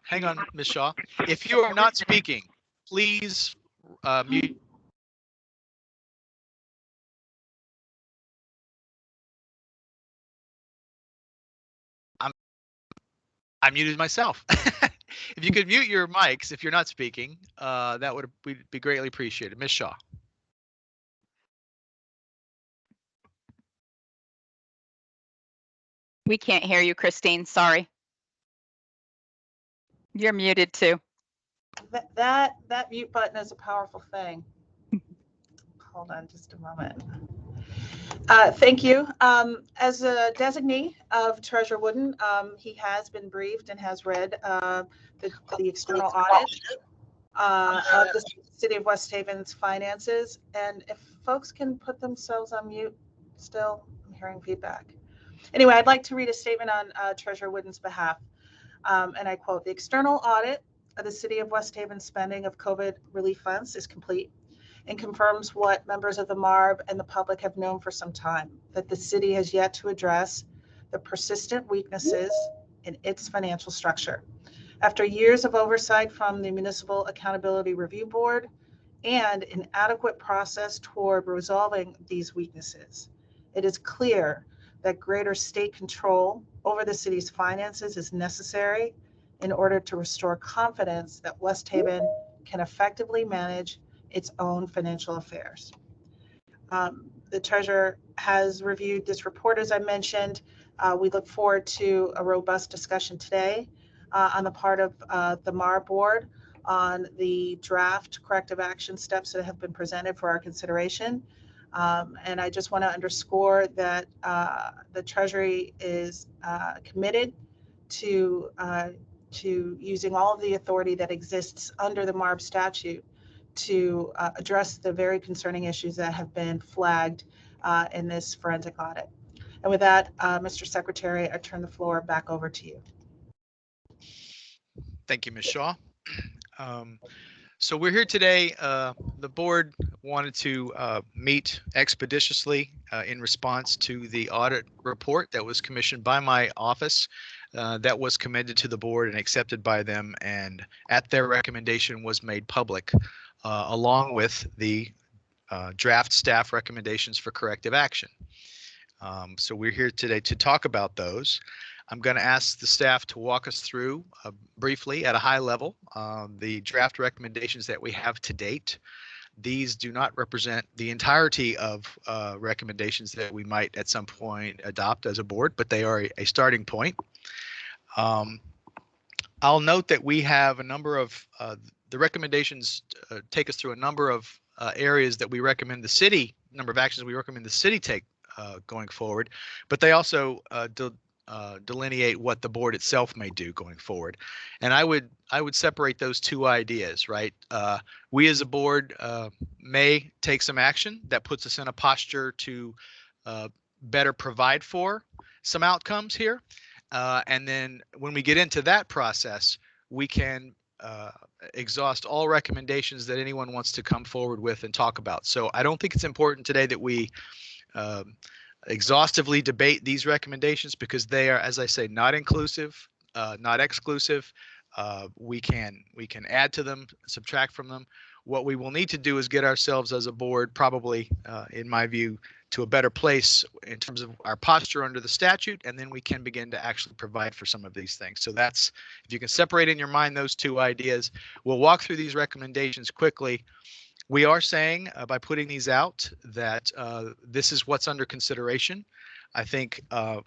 Hang on, Ms. Shaw. If you are not speaking, please mute. I muted myself. If you could mute your mics if you're not speaking, that would be greatly appreciated. Ms. Shaw. We can't hear you, Christine. Sorry. You're muted too. That mute button is a powerful thing. Hold on just a moment. Thank you. As a designee of Treasurer Wooden, he has been briefed and has read the external audit of the City of West Haven's finances. And if folks can put themselves on mute still, I'm hearing feedback. Anyway, I'd like to read a statement on Treasurer Wooden's behalf. And I quote, "The external audit of the City of West Haven's spending of COVID relief funds is complete and confirms what members of the MARB and the public have known for some time, that the city has yet to address the persistent weaknesses in its financial structure. After years of oversight from the Municipal Accountability Review Board and an adequate process toward resolving these weaknesses, it is clear that greater state control over the city's finances is necessary in order to restore confidence that West Haven can effectively manage its own financial affairs." The treasurer has reviewed this report, as I mentioned. We look forward to a robust discussion today on the part of the MAR board on the draft corrective action steps that have been presented for our consideration. And I just want to underscore that the Treasury is committed to using all of the authority that exists under the MARB statute to address the very concerning issues that have been flagged in this forensic audit. And with that, Mr. Secretary, I turn the floor back over to you. Thank you, Ms. Shaw. So we're here today. The board wanted to meet expeditiously in response to the audit report that was commissioned by my office that was commended to the board and accepted by them, and at their recommendation was made public along with the draft staff recommendations for corrective action. So we're here today to talk about those. I'm going to ask the staff to walk us through briefly at a high level the draft recommendations that we have to date. These do not represent the entirety of recommendations that we might at some point adopt as a board, but they are a starting point. I'll note that we have a number of the recommendations take us through a number of areas that we recommend the city, number of actions we recommend the city take going forward, but they also delineate what the board itself may do going forward. And I would separate those two ideas, right? We as a board may take some action that puts us in a posture to better provide for some outcomes here. And then when we get into that process, we can exhaust all recommendations that anyone wants to come forward with and talk about. So I don't think it's important today that we exhaustively debate these recommendations, because they are, as I say, not inclusive, not exclusive. We can add to them, subtract from them. What we will need to do is get ourselves as a board, probably, in my view, to a better place in terms of our posture under the statute, and then we can begin to actually provide for some of these things. So that's, if you can separate in your mind those two ideas, we'll walk through these recommendations quickly. We are saying by putting these out that this is what's under consideration. I think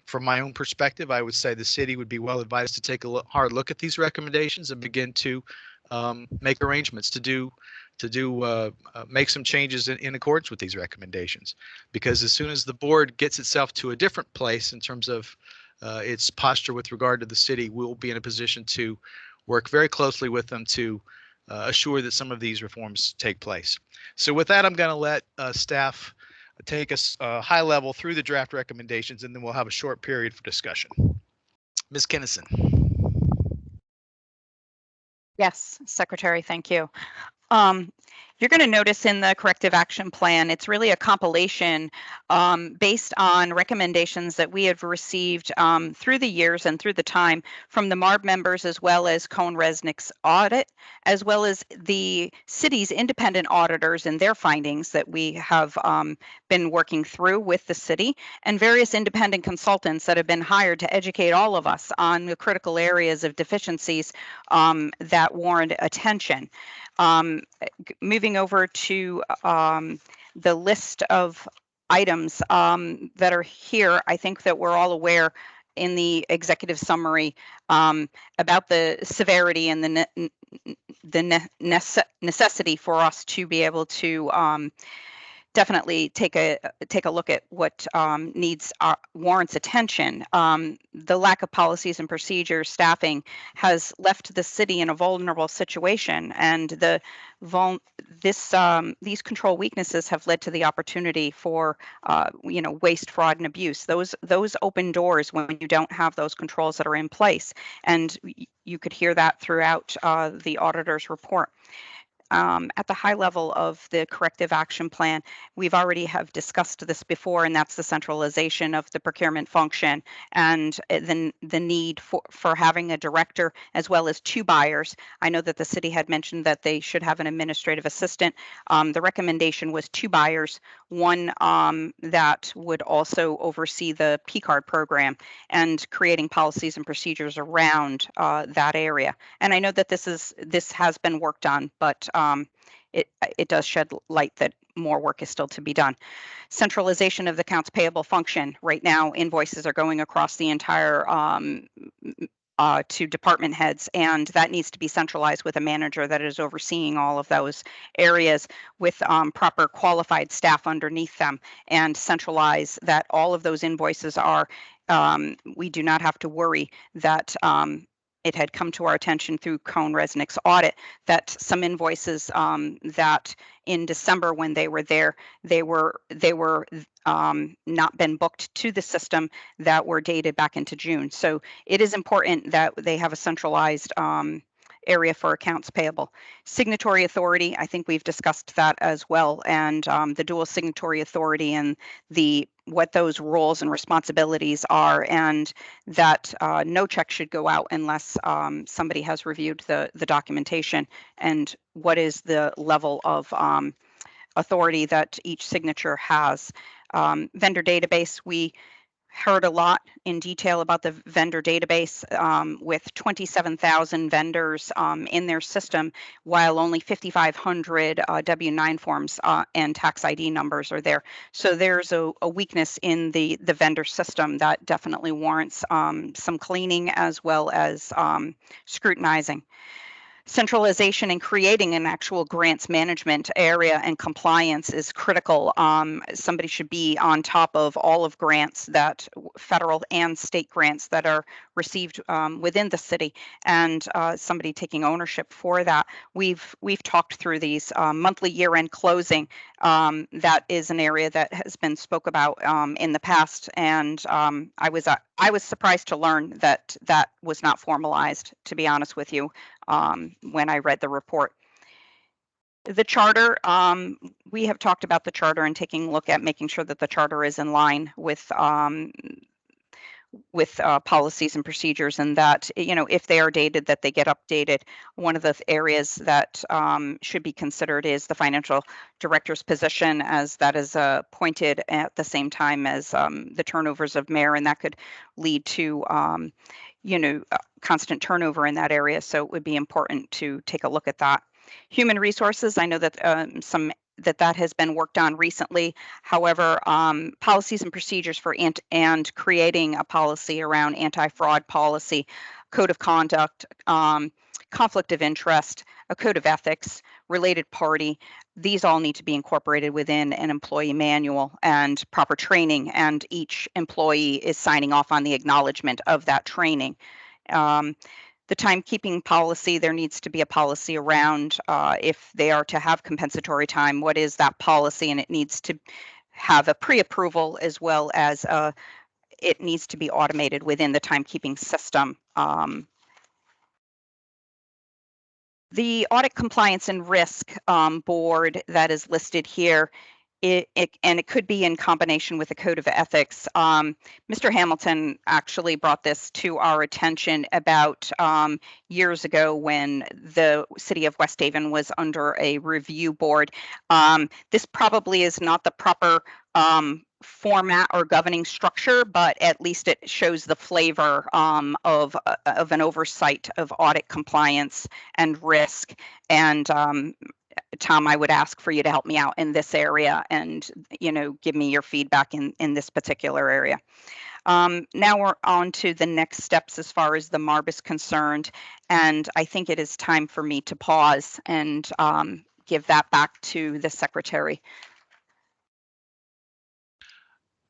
from my own perspective, I would say the city would be well advised to take a hard look at these recommendations and begin to make arrangements to make some changes in accordance with these recommendations. Because as soon as the board gets itself to a different place in terms of its posture with regard to the city, we'll be in a position to work very closely with them to assure that some of these reforms take place. So with that, I'm going to let staff take us high level through the draft recommendations, and then we'll have a short period for discussion. Ms. Kinnison. Yes, Secretary, thank you. You're going to notice in the corrective action plan, it's really a compilation based on recommendations that we have received through the years and through the time from the MARB members, as well as Cohn-Resnick's audit, as well as the city's independent auditors and their findings that we have been working through with the city, and various independent consultants that have been hired to educate all of us on the critical areas of deficiencies that warrant attention. Moving over to the list of items that are here, I think that we're all aware in the executive summary about the severity and the necessity for us to be able to definitely take a look at what warrants attention. The lack of policies and procedures, staffing has left the city in a vulnerable situation, and these control weaknesses have led to the opportunity for waste, fraud, and abuse. Those open doors when you don't have those controls that are in place, and you could hear that throughout the auditor's report. At the high level of the corrective action plan, we've already have discussed this before, and that's the centralization of the procurement function and the need for having a director as well as 2 buyers. I know that the city had mentioned that they should have an administrative assistant. The recommendation was 2 buyers, one that would also oversee the P-card program and creating policies and procedures around that area. And I know that this has been worked on, but it does shed light that more work is still to be done. Centralization of the accounts payable function. Right now, invoices are going across the entire to department heads, and that needs to be centralized with a manager that is overseeing all of those areas with proper qualified staff underneath them, and centralize that all of those invoices are, we do not have to worry that it had come to our attention through Cohn-Resnick's audit that some invoices that in December when they were there, they were not been booked to the system that were dated back into June. So it is important that they have a centralized area for accounts payable. Signatory authority, I think we've discussed that as well, and the dual signatory authority and what those roles and responsibilities are, and that no check should go out unless somebody has reviewed the documentation, and what is the level of authority that each signature has. Vendor database, we heard a lot in detail about the vendor database with 27,000 vendors in their system, while only 5,500 W-9 forms and tax ID numbers are there. So there's a weakness in the vendor system that definitely warrants some cleaning as well as scrutinizing. Centralization and creating an actual grants management area and compliance is critical. Somebody should be on top of all of grants, that federal and state grants that are received within the city, and somebody taking ownership for that. We've talked through these monthly year-end closing. That is an area that has been spoke about in the past, and I was surprised to learn that that was not formalized, to be honest with you, when I read the report. The charter, we have talked about the charter and taking a look at making sure that the charter is in line with policies and procedures, and that, if they are dated, that they get updated. One of the areas that should be considered is the financial director's position, as that is appointed at the same time as the turnovers of mayor, and that could lead to constant turnover in that area. So it would be important to take a look at that. Human resources, I know that that has been worked on recently. However, policies and procedures for and creating a policy around anti-fraud policy, code of conduct, conflict of interest, a code of ethics, related party, these all need to be incorporated within an employee manual and proper training, and each employee is signing off on the acknowledgement of that training. The timekeeping policy, there needs to be a policy around if they are to have compensatory time, what is that policy? And it needs to have a pre-approval, as well as it needs to be automated within the timekeeping system. The Audit Compliance and Risk Board that is listed here, and it could be in combination with the Code of Ethics. Mr. Hamilton actually brought this to our attention about years ago when the city of West Haven was under a review board. This probably is not the proper format or governing structure, but at least it shows the flavor of an oversight of audit compliance and risk. And Tom, I would ask for you to help me out in this area and, give me your feedback in this particular area. Now we're on to the next steps as far as the MARB is concerned. And I think it is time for me to pause and give that back to the secretary.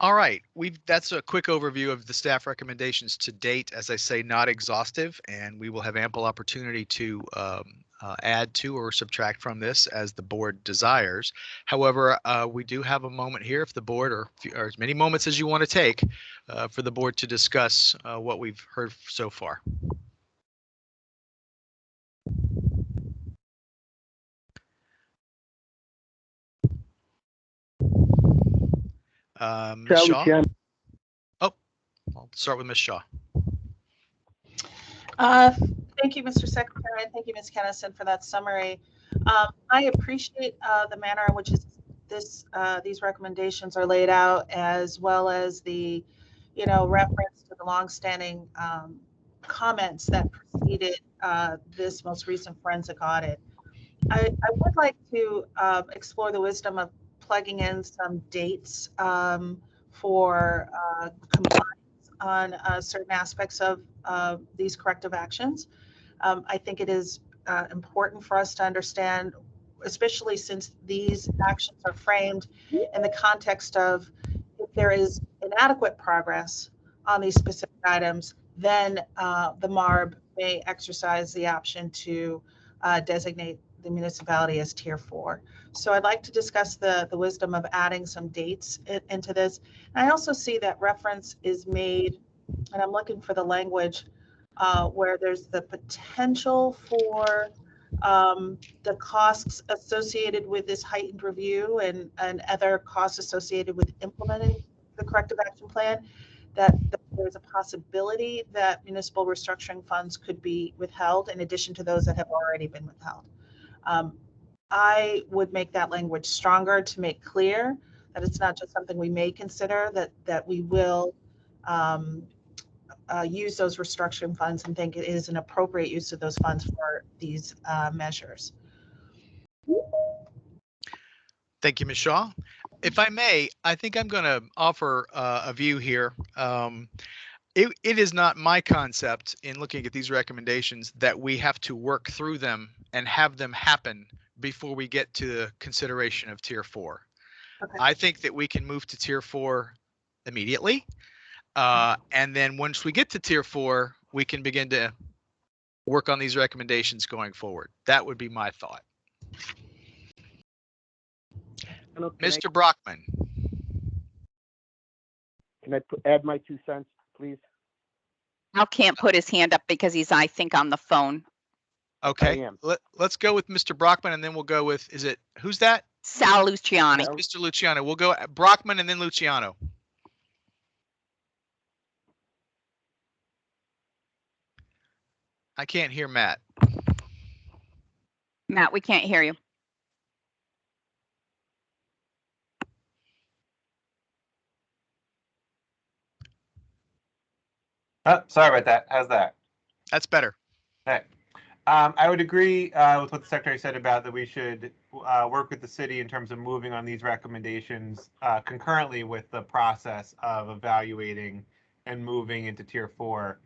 All right, that's a quick overview of the staff recommendations to date. As I say, not exhaustive, and we will have ample opportunity to add to or subtract from this as the board desires. However, we do have a moment here if the board, or as many moments as you want to take for the board to discuss what we've heard so far. Ms. Shaw? Oh, I'll start with Ms. Shaw. Thank you, Mr. Secretary, and thank you, Ms. Kennison, for that summary. I appreciate the manner in which these recommendations are laid out, as well as the, reference to the longstanding comments that preceded this most recent forensic audit. I would like to explore the wisdom of plugging in some dates for compliance on certain aspects of these corrective actions. I think it is important for us to understand, especially since these actions are framed in the context of if there is inadequate progress on these specific items, then the MARB may exercise the option to designate the municipality as Tier 4. So I'd like to discuss the wisdom of adding some dates into this. And I also see that reference is made, and I'm looking for the language where there's the potential for the costs associated with this heightened review and other costs associated with implementing the corrective action plan, that there's a possibility that municipal restructuring funds could be withheld in addition to those that have already been withheld. I would make that language stronger to make clear that it's not just something we may consider, that we will use those restructuring funds and think it is an appropriate use of those funds for these measures. Thank you, Ms. Shaw. If I may, I think I'm going to offer a view here. It is not my concept in looking at these recommendations that we have to work through them and have them happen before we get to the consideration of Tier 4. Okay. I think that we can move to Tier 4 immediately. And then once we get to Tier 4, we can begin to work on these recommendations going forward. That would be my thought. Hello, Mr. Brockman. Can I add my 2 cents, please? Al can't put his hand up because he's, I think, on the phone. Okay, let's go with Mr. Brockman, and then we'll go with, who's that? Sal Luciani. Mr. Luciano. We'll go Brockman and then Luciano. I can't hear Matt. Matt, we can't hear you. Oh, sorry about that. How's that? That's better. Okay. I would agree with what the Secretary said about that we should work with the city in terms of moving on these recommendations concurrently with the process of evaluating and moving into Tier 4.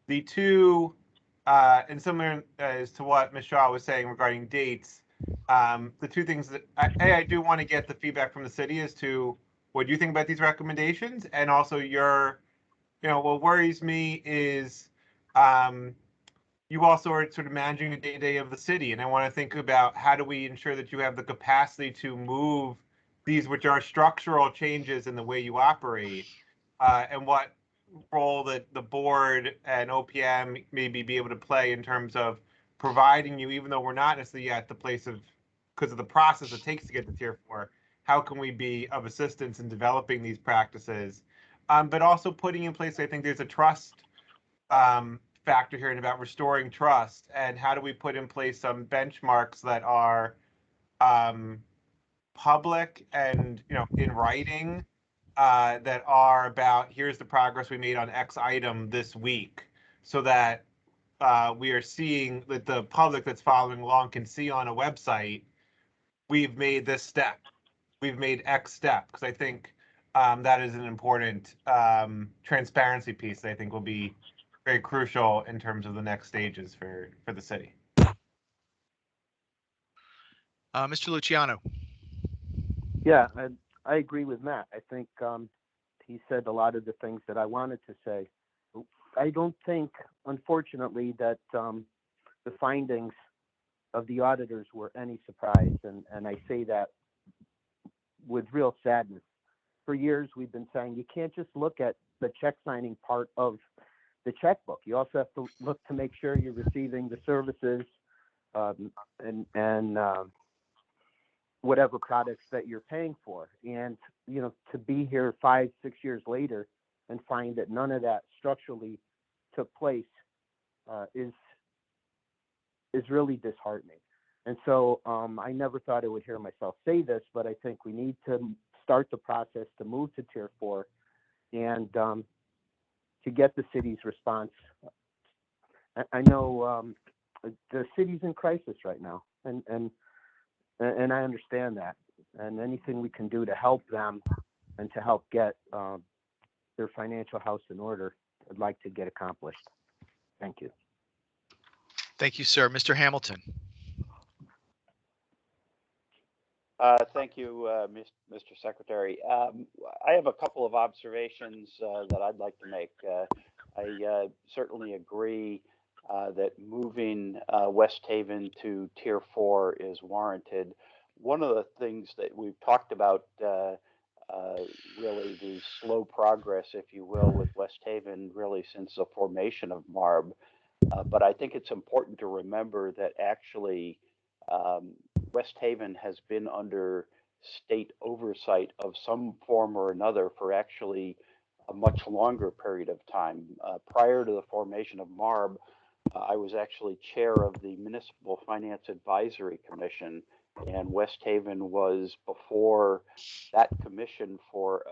The two, and similar as to what Ms. Shaw was saying regarding dates, the two things that I do want to get the feedback from the city as to what you think about these recommendations, and also your, what worries me is you also are sort of managing the day-to-day of the city, and I want to think about how do we ensure that you have the capacity to move these, which are structural changes in the way you operate, and what role that the board and OPM maybe be able to play in terms of providing you, even though we're not necessarily at the place of, because of the process it takes to get to tier 4, how can we be of assistance in developing these practices? But also putting in place, I think there's a trust factor here and about restoring trust, and how do we put in place some benchmarks that are public and, you know, in writing, that are about, here's the progress we made on X item this week, so that we are seeing, that the public that's following along can see on a website, we've made this step, we've made X step, because I think that is an important transparency piece that I think will be very crucial in terms of the next stages for the city. Mr. Luciano. Yeah, I agree with Matt. I think he said a lot of the things that I wanted to say. I don't think, unfortunately, that the findings of the auditors were any surprise, and I say that with real sadness. For years, we've been saying you can't just look at the check signing part of the checkbook. You also have to look to make sure you're receiving the services and whatever products that you're paying for. And, you know, to be here 5-6 years later and find that none of that structurally took place is really disheartening. And so I never thought I would hear myself say this, but I think we need to start the process to move to tier 4 and to get the city's response. I know the city's in crisis right now, and I understand that. And anything we can do to help them and to help get their financial house in order, I'd like to get accomplished. Thank you. Thank you, sir. Mr. Hamilton. Thank you, Mr. Secretary. I have a couple of observations that I'd like to make. I certainly agree that moving West Haven to Tier 4 is warranted. One of the things that we've talked about, really the slow progress, if you will, with West Haven really since the formation of MARB. But I think it's important to remember that actually West Haven has been under state oversight of some form or another for actually a much longer period of time. Prior to the formation of MARB, I was actually chair of the Municipal Finance Advisory Commission, and West Haven was before that commission for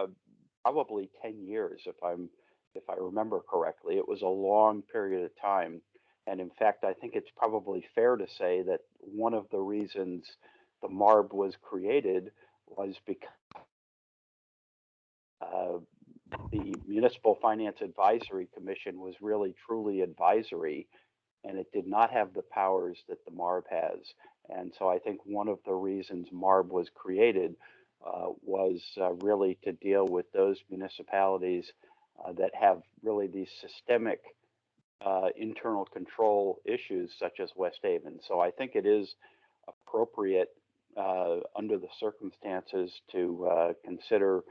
probably 10 years, if I remember correctly. It was a long period of time. And in fact, I think it's probably fair to say that one of the reasons the MARB was created was because the Municipal Finance Advisory Commission was really truly advisory, and it did not have the powers that the MARB has. And so I think one of the reasons MARB was created was really to deal with those municipalities that have really these systemic internal control issues such as West Haven. So I think it is appropriate under the circumstances to consider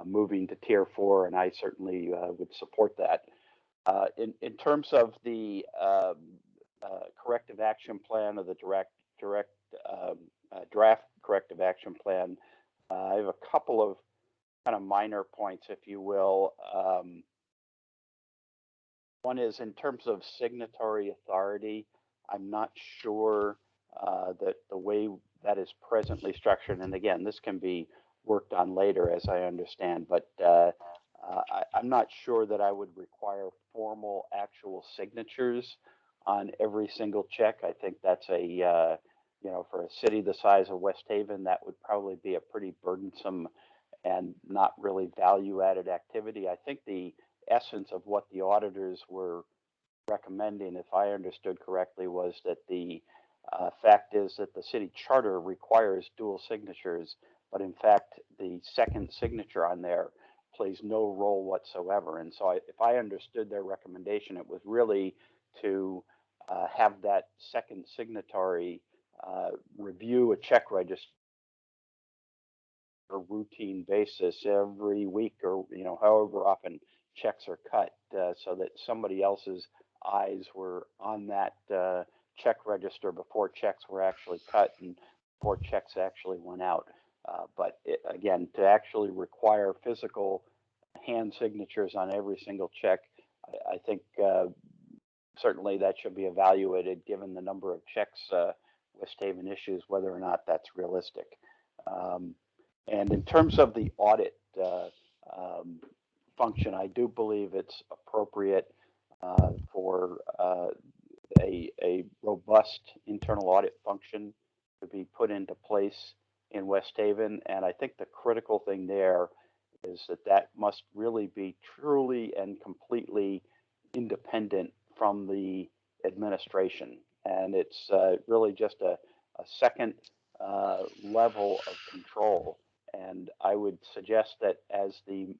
moving to Tier 4, and I certainly would support that. In terms of the corrective action plan or the draft corrective action plan, I have a couple of kind of minor points, if you will. One is in terms of signatory authority. I'm not sure that the way that is presently structured, and again, this can be worked on later as I understand, but I'm not sure that I would require formal actual signatures on every single check. I think that's a, you know, for a city the size of West Haven, that would probably be a pretty burdensome and not really value-added activity. I think the essence of what the auditors were recommending, if I understood correctly, was that the fact is that the city charter requires dual signatures, but in fact, the second signature on there plays no role whatsoever. And so if I understood their recommendation, it was really to have that second signatory review a check register on a routine basis every week, or, you know, however often checks are cut, so that somebody else's eyes were on that check register before checks were actually cut and before checks actually went out. But again, to actually require physical hand signatures on every single check, I think certainly that should be evaluated given the number of checks West Haven issues, whether or not that's realistic. And in terms of the audit function, I do believe it's appropriate for a robust internal audit function to be put into place in West Haven. And I think the critical thing there is that that must really be truly and completely independent from the administration. And it's really just a second level of control. And I would suggest that as the,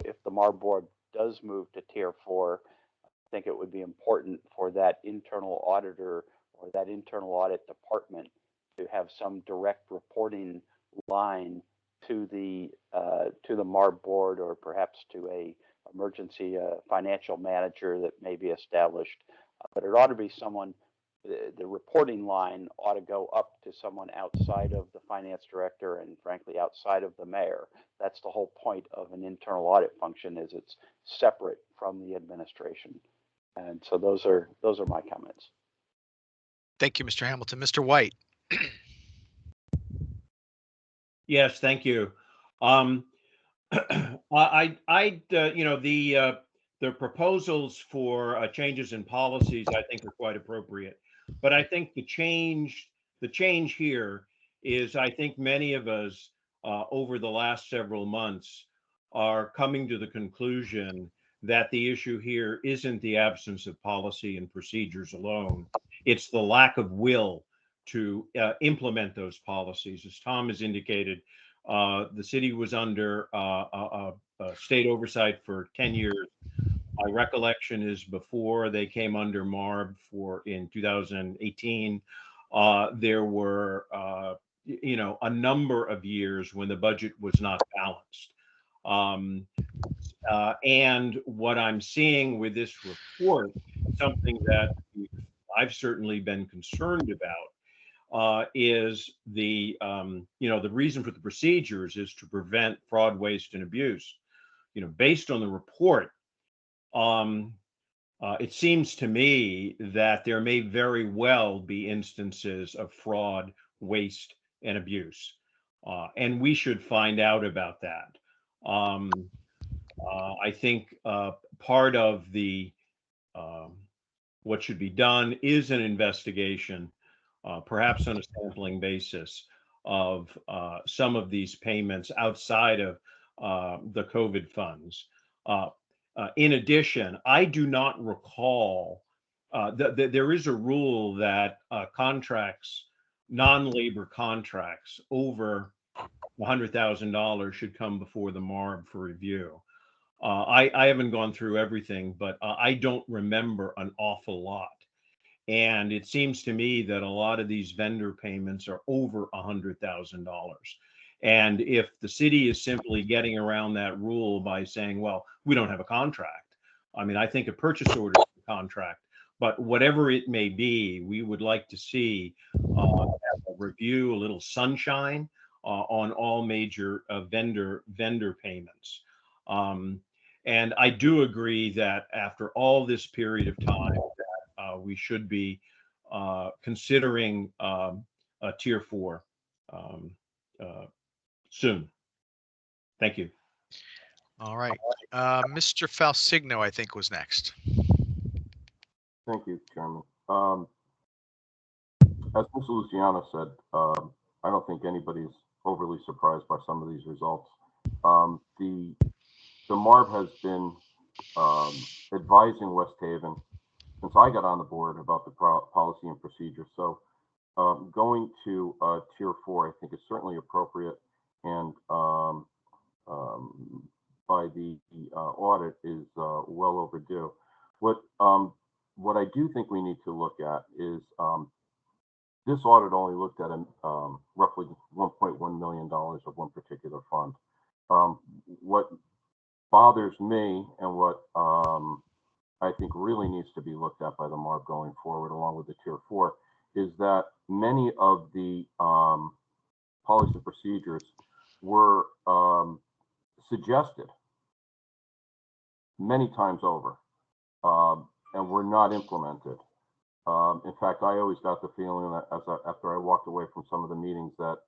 if the MAR board does move to tier 4, I think it would be important for that internal auditor or that internal audit department to have some direct reporting line to the MAR board, or perhaps to a emergency financial manager that may be established. But it ought to be someone. The reporting line ought to go up to someone outside of the finance director and frankly outside of the mayor. That's the whole point of an internal audit function, is it's separate from the administration. And so those are my comments. Thank you, Mr. Hamilton. Mr. White. Yes, thank you. The proposals for changes in policies, I think, are quite appropriate. But I think the change here is, I think many of us over the last several months are coming to the conclusion that the issue here isn't the absence of policy and procedures alone. It's the lack of will to implement those policies. As Tom has indicated, the city was under state oversight for 10 years. My recollection is before they came under MARB in 2018, there were a number of years when the budget was not balanced. And what I'm seeing with this report, something that I've certainly been concerned about, is the reason for the procedures is to prevent fraud, waste, and abuse. Based on the report, it seems to me that there may very well be instances of fraud, waste, and abuse, and we should find out about that. I think part of the what should be done is an investigation, perhaps on a sampling basis, of some of these payments outside of the COVID funds. In addition, I do not recall there is a rule that contracts, non-labor contracts over $100,000 should come before the MARB for review. I haven't gone through everything, but I don't remember an awful lot. And it seems to me that a lot of these vendor payments are over $100,000. And if the city is simply getting around that rule by saying, well, we don't have a contract. I mean, I think a purchase order is a contract, but whatever it may be, we would like to see a review, a little sunshine on all major vendor payments. And I do agree that after all this period of time, we should be considering a tier 4 soon. Thank you. All right. Mr. Falsigno, I think, was next. Thank you, Chairman. As Mr. Luciano said, I don't think anybody's overly surprised by some of these results. The MARB has been advising West Haven since I got on the board about the policy and procedure. So going to tier 4, I think, is certainly appropriate, and by the audit is well overdue. What I do think we need to look at is this audit only looked at roughly $1.1 million of one particular fund. What bothers me and what I think really needs to be looked at by the MARB going forward, along with the Tier 4, is that many of the policies and procedures were suggested many times over and were not implemented. In fact, I always got the feeling that after I walked away from some of the meetings that,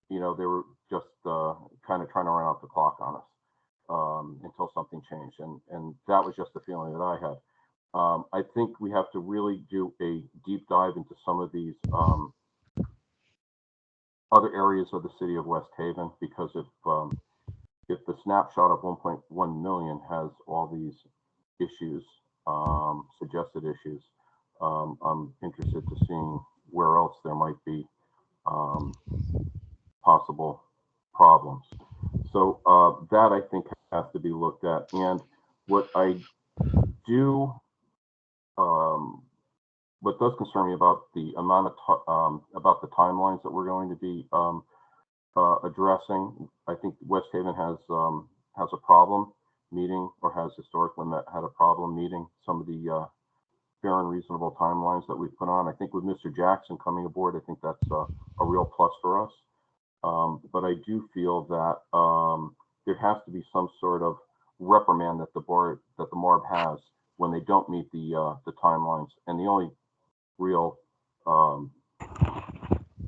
you know, they were just kind of trying to run out the clock on us until something changed. And that was just the feeling that I had. I think we have to really do a deep dive into some of these other areas of the city of West Haven, because if the snapshot of 1.1 million has all these issues, suggested issues, I'm interested to seeing where else there might be possible problems. So that I think has to be looked at. And what I do, what does concern me about the amount of about the timelines that we're going to be addressing, I think West Haven has a problem meeting, or has historically had a problem meeting some of the fair and reasonable timelines that we've put on. I think with Mr. Jackson coming aboard, I think that's a real plus for us. But I do feel that there has to be some sort of reprimand that the MARB has when they don't meet the timelines. And the only real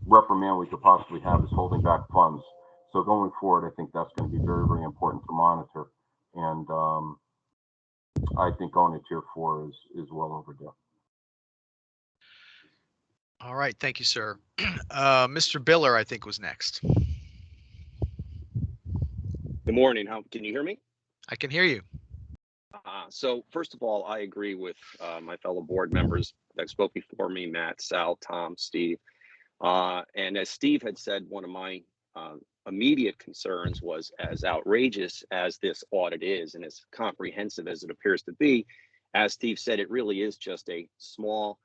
reprimand we could possibly have is holding back funds. So going forward, I think that's going to be very, very important to monitor. And I think going to Tier 4 is well overdue. All right, thank you, sir. Mr. Biller, I think, was next. Good morning. How can you hear me? I can hear you. So first of all, I agree with my fellow board members that spoke before me, Matt, Sal, Tom, Steve. And as Steve had said, one of my immediate concerns was, as outrageous as this audit is and as comprehensive as it appears to be, as Steve said, it really is just a small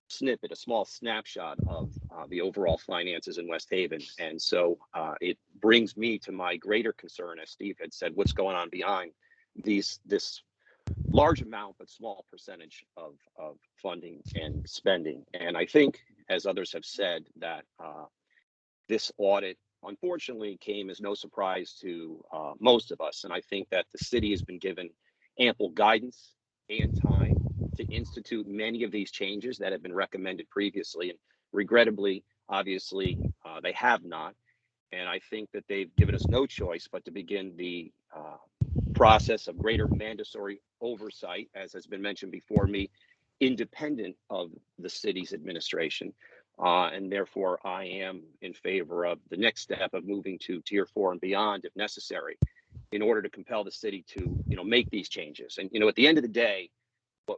snippet, a small snapshot of the overall finances in West Haven. And so it brings me to my greater concern, as Steve had said, what's going on behind this large amount but small percentage of funding and spending. And I think, as others have said, that this audit unfortunately came as no surprise to most of us. And I think that the city has been given ample guidance and time to institute many of these changes that have been recommended previously. And regrettably, obviously, they have not. And I think that they've given us no choice but to begin the process of greater mandatory oversight, as has been mentioned before me, independent of the city's administration. And therefore, I am in favor of the next step of moving to Tier 4 and beyond, if necessary, in order to compel the city to, make these changes. And, at the end of the day,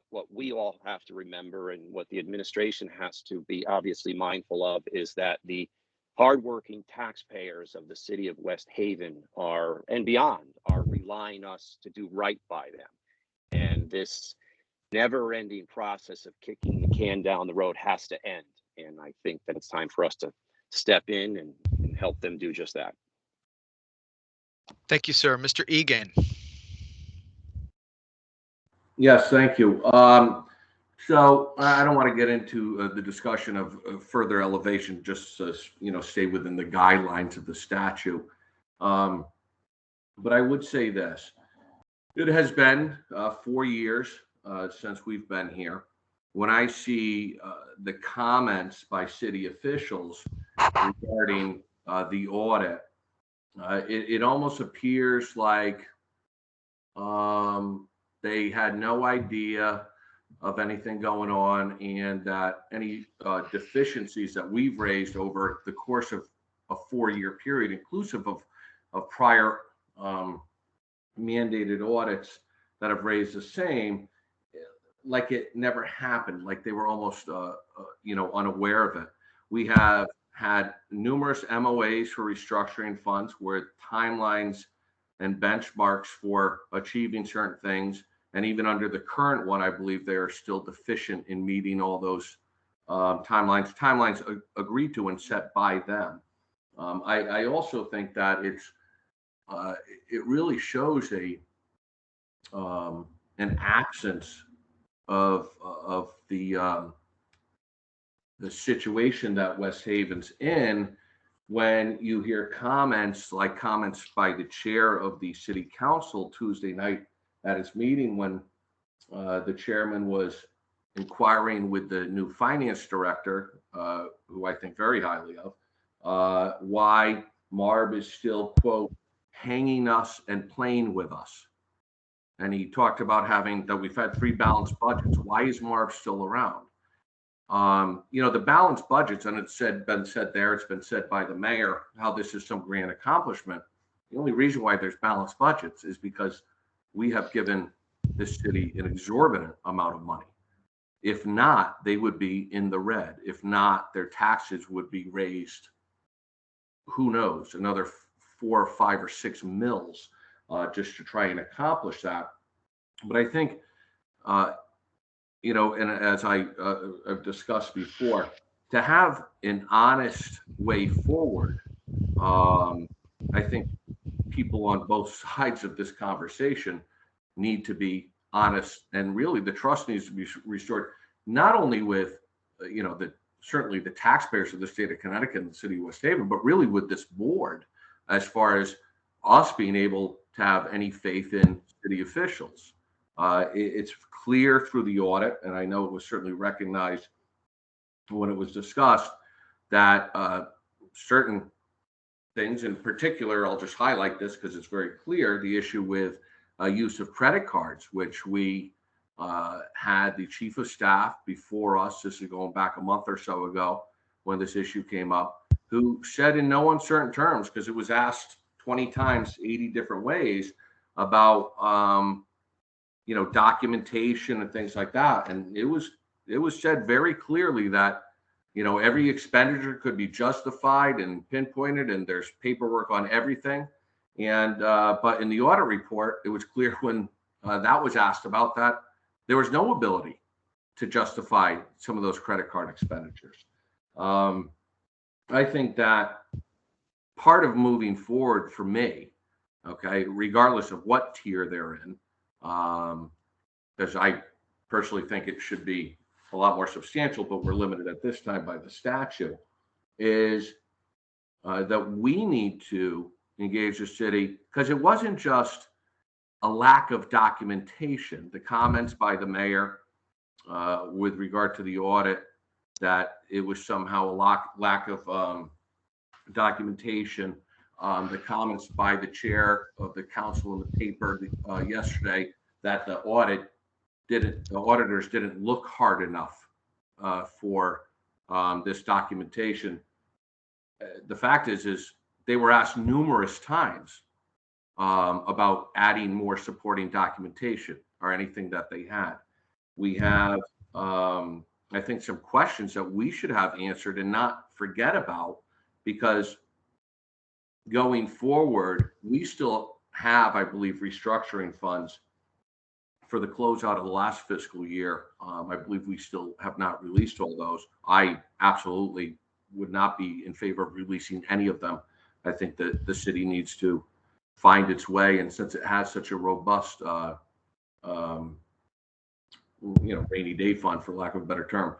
what we all have to remember, and what the administration has to be obviously mindful of, is that the hardworking taxpayers of the city of West Haven and beyond are relying on us to do right by them. And this never-ending process of kicking the can down the road has to end. And I think that it's time for us to step in and help them do just that. Thank you, sir. Mr. Egan. Yes, thank you. So I don't want to get into the discussion of further elevation, just stay within the guidelines of the statute. But I would say this: it has been 4 years since we've been here. When I see the comments by city officials regarding the audit, it almost appears like they had no idea of anything going on, and that any deficiencies that we've raised over the course of a 4-year period, inclusive of prior mandated audits that have raised the same, like it never happened, like they were almost unaware of it. We have had numerous MOAs for restructuring funds where timelines and benchmarks for achieving certain things, and even under the current one, I believe they are still deficient in meeting all those timelines agreed to and set by them. I also think that it really shows an an absence of the situation that West Haven's in when you hear comments like comments by the chair of the city council Tuesday night at his meeting when the chairman was inquiring with the new finance director, who I think very highly of, why Marb is still, quote, hanging us and playing with us. And he talked about that we've had 3 balanced budgets. Why is Marb still around? The balanced budgets, and it's been said by the mayor, how this is some grand accomplishment. The only reason why there's balanced budgets is because we have given this city an exorbitant amount of money. If not, they would be in the red. If not, their taxes would be raised, who knows, another 4 or 5 or 6 mills just to try and accomplish that. But I think, and as I've discussed before, to have an honest way forward, I think people on both sides of this conversation need to be honest, and really the trust needs to be restored, not only with, certainly the taxpayers of the state of Connecticut and the city of West Haven, but really with this board, as far as us being able to have any faith in city officials. It's clear through the audit, and I know it was certainly recognized when it was discussed, that certain things, in particular, I'll just highlight this because it's very clear, the issue with use of credit cards, which we had the chief of staff before us, this is going back a month or so ago when this issue came up, who said in no uncertain terms, because it was asked 20 times, 80 different ways about, documentation and things like that. And it was said very clearly that, every expenditure could be justified and pinpointed, and there's paperwork on everything. And but in the audit report, it was clear when that was asked about that, there was no ability to justify some of those credit card expenditures. I think that part of moving forward for me, okay, regardless of what tier they're in, because I personally think it should be a lot more substantial, but we're limited at this time by the statute, is that we need to engage the city, because it wasn't just a lack of documentation. The comments by the mayor with regard to the audit, that it was somehow a lack of documentation. The comments by the chair of the council in the paper yesterday, that the auditors didn't look hard enough for this documentation. The fact is they were asked numerous times about adding more supporting documentation or anything that they had. We have, I think, some questions that we should have answered and not forget about, because going forward, we still have, I believe, restructuring funds for the closeout of the last fiscal year. I believe we still have not released all those. I absolutely would not be in favor of releasing any of them. I think that the city needs to find its way, and since it has such a robust, rainy day fund, for lack of a better term,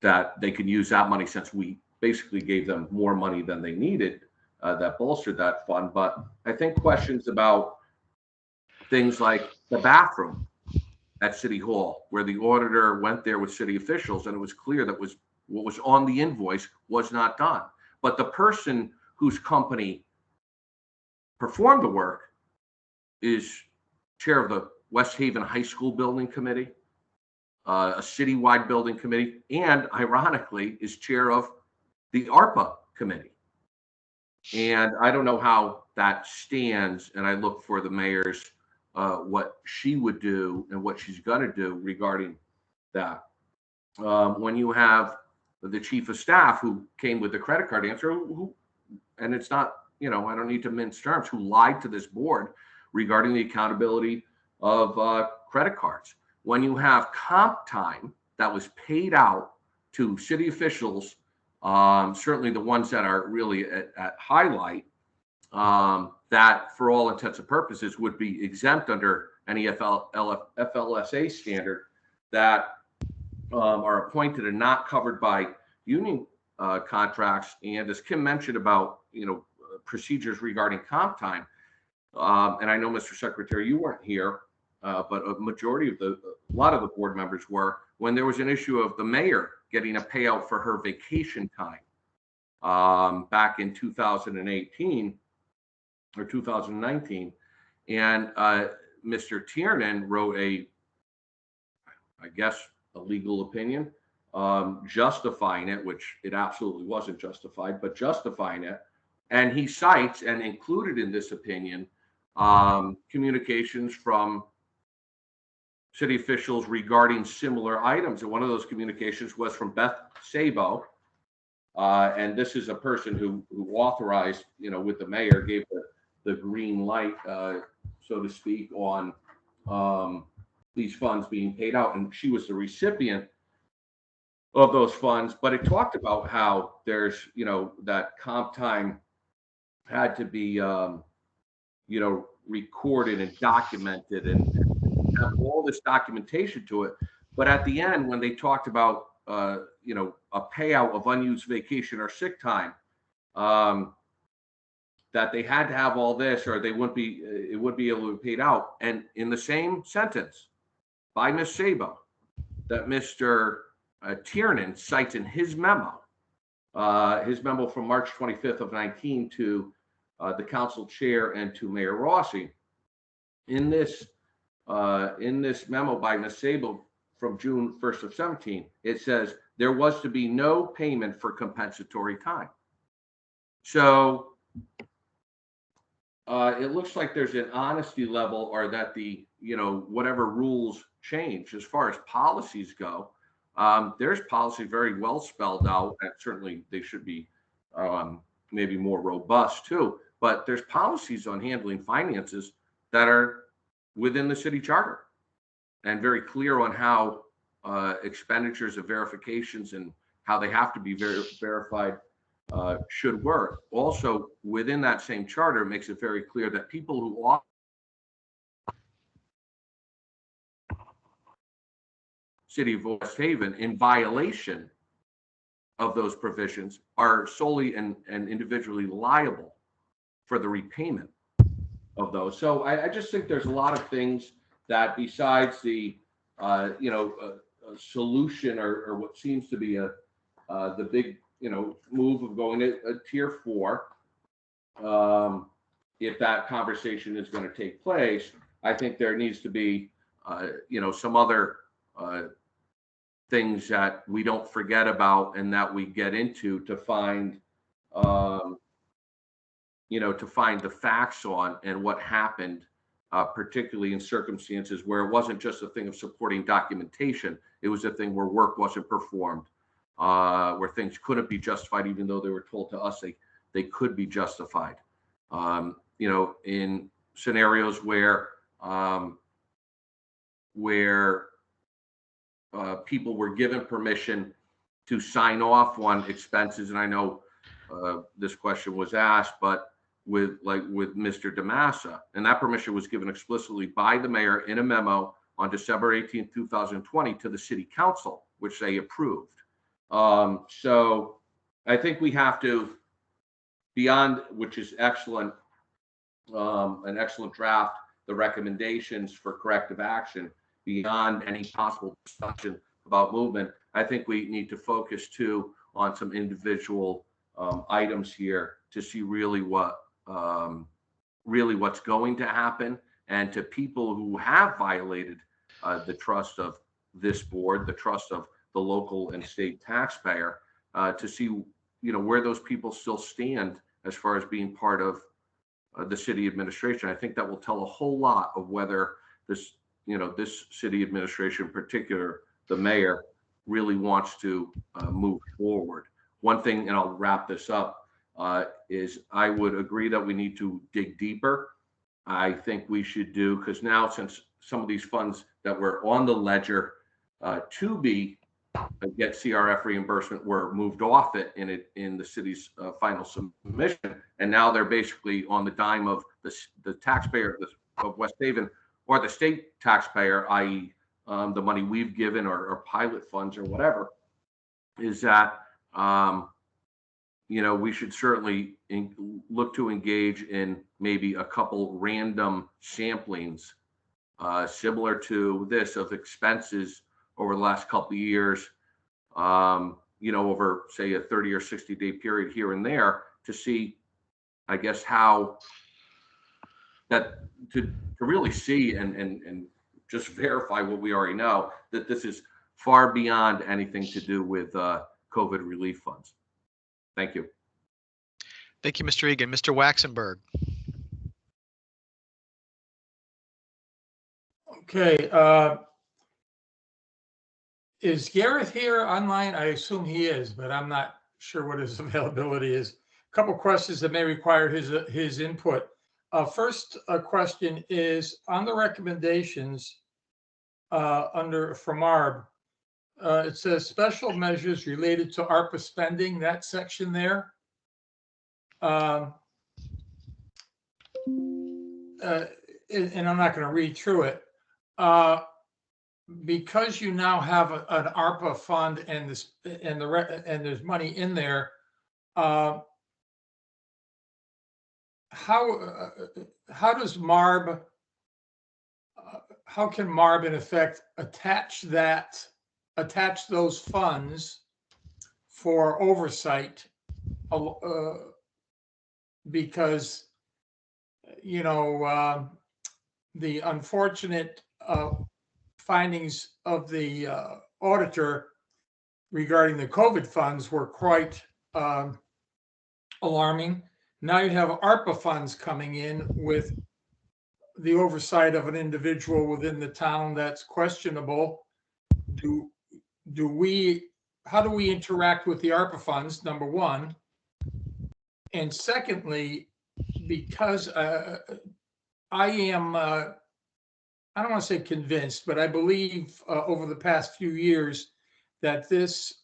that they could use that money, since we basically gave them more money than they needed, that bolstered that fund. But I think questions about things like the bathroom at City Hall, where the auditor went there with city officials, and it was clear that what was on the invoice was not done. But the person whose company performed the work is chair of the West Haven High School Building Committee, a citywide building committee, and ironically is chair of the ARPA committee. And I don't know how that stands, and I look for the mayor's what she would do and what she's going to do regarding that. When you have the chief of staff who came with the credit card answer, and it's not, I don't need to mince terms, who lied to this board regarding the accountability of credit cards. When you have comp time that was paid out to city officials, certainly the ones that are really at highlight, that for all intents and purposes would be exempt under FLSA standard that are appointed and not covered by union contracts. And as Kim mentioned about, procedures regarding comp time, and I know, Mr. Secretary, you weren't here, but a lot of the board members were, when there was an issue of the mayor getting a payout for her vacation time back in 2018 or 2019. And Mr. Tiernan wrote a legal opinion justifying it, which it absolutely wasn't justified, but justifying it. And he cites and included in this opinion communications from city officials regarding similar items. And one of those communications was from Beth Sabo. And this is a person who authorized, with the mayor, gave the green light, so to speak, on these funds being paid out. And she was the recipient of those funds. But it talked about how there's, that comp time had to be, recorded and documented and have all this documentation to it. But at the end, when they talked about, a payout of unused vacation or sick time, that they had to have all this, or it wouldn't be able to be paid out. And in the same sentence by Ms. Sabo, that Mr. Tiernan cites in his memo from March 25th of 19 to the council chair and to Mayor Rossi. In this memo by Ms. Sabo from June 1st of 17, it says there was to be no payment for compensatory time. So it looks like there's an honesty level, or that the, whatever rules change as far as policies go. There's policy very well spelled out, and certainly they should be maybe more robust too. But there's policies on handling finances that are within the city charter and very clear on how expenditures of verifications and how they have to be verified should work. Also, within that same charter, makes it very clear that people who City of West Haven in violation of those provisions are solely and individually liable for the repayment of those. So I just think there's a lot of things that, besides the a solution or what seems to be the big move of going to a tier 4, if that conversation is going to take place, I think there needs to be some other things that we don't forget about and that we get into to find to find the facts on and what happened, particularly in circumstances where it wasn't just a thing of supporting documentation. It was a thing where work wasn't performed, where things couldn't be justified, even though they were told to us they could be justified. In scenarios where people were given permission to sign off on expenses, and I know this question was asked, but with Mr. DeMassa, and that permission was given explicitly by the mayor in a memo on December 18, 2020 to the city council, which they approved. So I think we have to, beyond, which is excellent, an excellent draft, the recommendations for corrective action, beyond any possible discussion about movement, I think we need to focus too on some individual items here to see really what's going to happen, and to people who have violated the trust of this board, the trust of the local and state taxpayer, to see where those people still stand as far as being part of the city administration. I think that will tell a whole lot of whether this city administration, in particular the mayor, really wants to move forward. One thing, and I'll wrap this up, is I would agree that we need to dig deeper. I think we should do, because now, since some of these funds that were on the ledger to be get CRF reimbursement were moved off it in the city's final submission, and now they're basically on the dime of the taxpayer of West Haven, or the state taxpayer, i.e. The money we've given or pilot funds or whatever, is that, we should certainly look to engage in maybe a couple random samplings, similar to this, of expenses over the last couple of years, over say a 30 or 60-day period here and there, to see, I guess, how that to really see and just verify what we already know, that this is far beyond anything to do with COVID relief funds. Thank you. Thank you, Mr. Egan. Mr. Waxenberg. Okay. Is Gareth here online? I assume he is, but I'm not sure what his availability is. A couple questions that may require his input. First question is on the recommendations from ARB. It says special measures related to ARPA spending, that section there. And I'm not going to read through it. Because you now have an ARPA fund and there's money in there, how does MARB, how can MARB in effect attach those funds for oversight? Because the unfortunate findings of the auditor regarding the COVID funds were quite alarming. Now you have ARPA funds coming in with the oversight of an individual within the town that's questionable. How do we interact with the ARPA funds, number one? And secondly, because I am I don't want to say convinced, but I believe over the past few years that this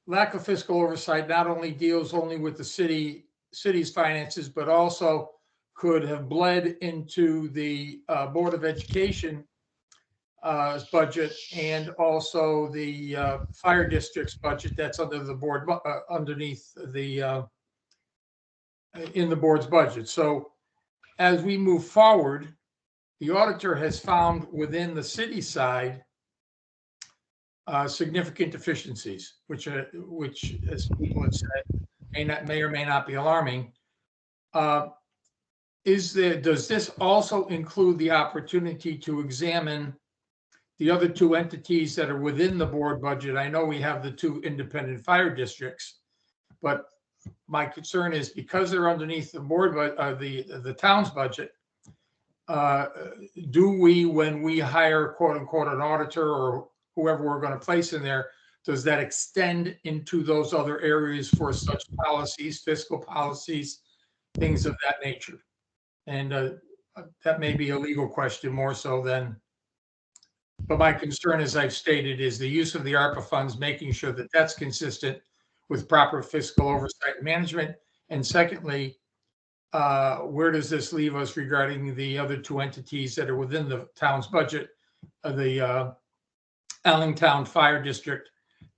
lack of fiscal oversight not only deals only with the city's finances, but also could have bled into the Board of Education budget, and also the fire district's budget that's under the board, underneath the in the board's budget. So as we move forward, the auditor has found within the city side significant deficiencies, which as people have said may or may not be alarming. Does this also include the opportunity to examine the other two entities that are within the board budget? I know we have the two independent fire districts, but my concern is because they're underneath the board, the town's budget, do we, when we hire quote unquote an auditor or whoever we're going to place in there, does that extend into those other areas for such policies, fiscal policies, things of that nature? And that may be a legal question more so than, but my concern, as I've stated, is the use of the ARPA funds, making sure that that's consistent with proper fiscal oversight and management. And secondly, where does this leave us regarding the other two entities that are within the town's budget, the Allentown Fire District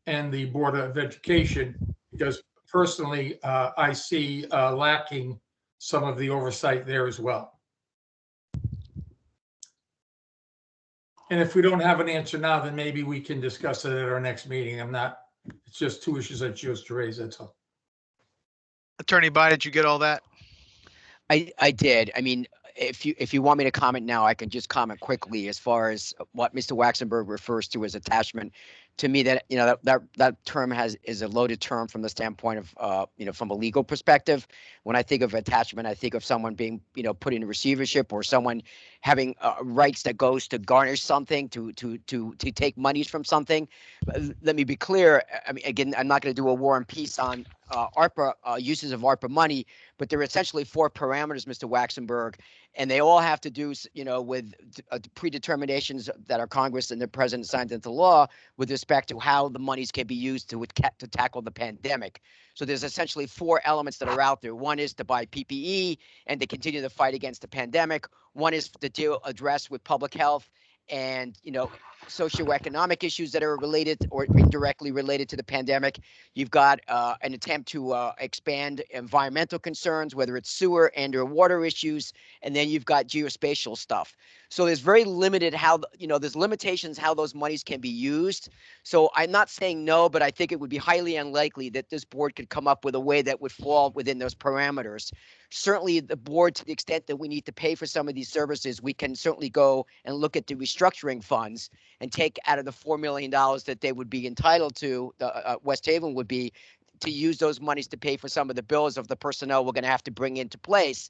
and the Board of Education? Because personally, I see lacking some of the oversight there as well. And if we don't have an answer now, then maybe we can discuss it at our next meeting. It's just two issues I chose to raise, that's all. Attorney Bye, did you get all that? I did. I mean, if you want me to comment now, I can just comment quickly as far as what Mr. Waxenberg refers to as attachment. To me, that that term is a loaded term from the standpoint of from a legal perspective. When I think of attachment, I think of someone being put in receivership, or someone having rights that goes to garnish something, to take monies from something. Let me be clear. I mean, again, I'm not going to do a war and peace on ARPA uses of ARPA money, but there are essentially 4 parameters, Mr. Waxenberg, and they all have to do, with predeterminations that our Congress and the president signed into law with respect to how the monies can be used to tackle the pandemic. So there's essentially 4 elements that are out there. One is to buy PPE and to continue the fight against the pandemic. One is to address with public health and, socioeconomic issues that are related or indirectly related to the pandemic. You've got an attempt to expand environmental concerns, whether it's sewer and or water issues, and then you've got geospatial stuff. So there's very limited there's limitations how those monies can be used. So I'm not saying no, but I think it would be highly unlikely that this board could come up with a way that would fall within those parameters. Certainly the board, to the extent that we need to pay for some of these services, we can certainly go and look at the restructuring funds and take out of the $4 million that they would be entitled to, West Haven would be, to use those monies to pay for some of the bills of the personnel we're going to have to bring into place.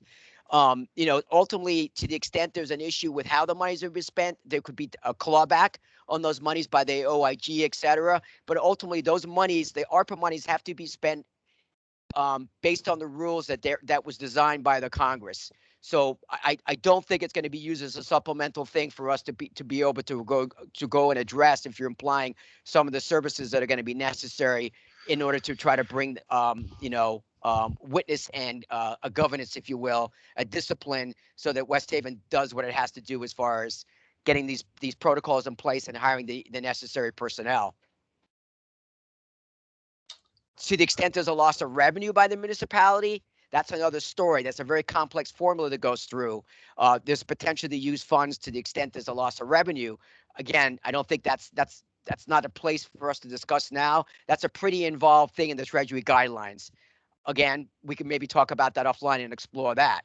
Ultimately, to the extent there's an issue with how the monies have been spent, there could be a clawback on those monies by the OIG, et cetera. But ultimately, those monies, the ARPA monies, have to be spent based on the rules that was designed by the Congress. So I don't think it's going to be used as a supplemental thing for us to be able to go and address, if you're implying some of the services that are going to be necessary in order to try to bring witness and a governance, if you will, a discipline, so that West Haven does what it has to do as far as getting these protocols in place and hiring the necessary personnel. To the extent there's a loss of revenue by the municipality, that's another story. That's a very complex formula that goes through. There's potential to use funds to the extent there's a loss of revenue. Again, I don't think that's not a place for us to discuss now. That's a pretty involved thing in the Treasury guidelines. Again, we can maybe talk about that offline and explore that.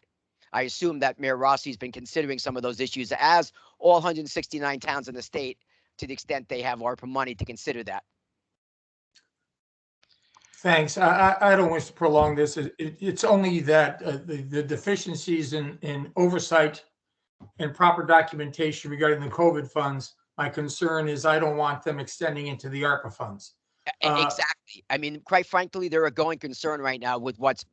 I assume that Mayor Rossi's been considering some of those issues, as all 169 towns in the state, to the extent they have ARPA money to consider that. Thanks. I don't wish to prolong this. It's only that the deficiencies in oversight and proper documentation regarding the COVID funds, my concern is I don't want them extending into the ARPA funds. Exactly. I mean, quite frankly, they're a going concern right now with what's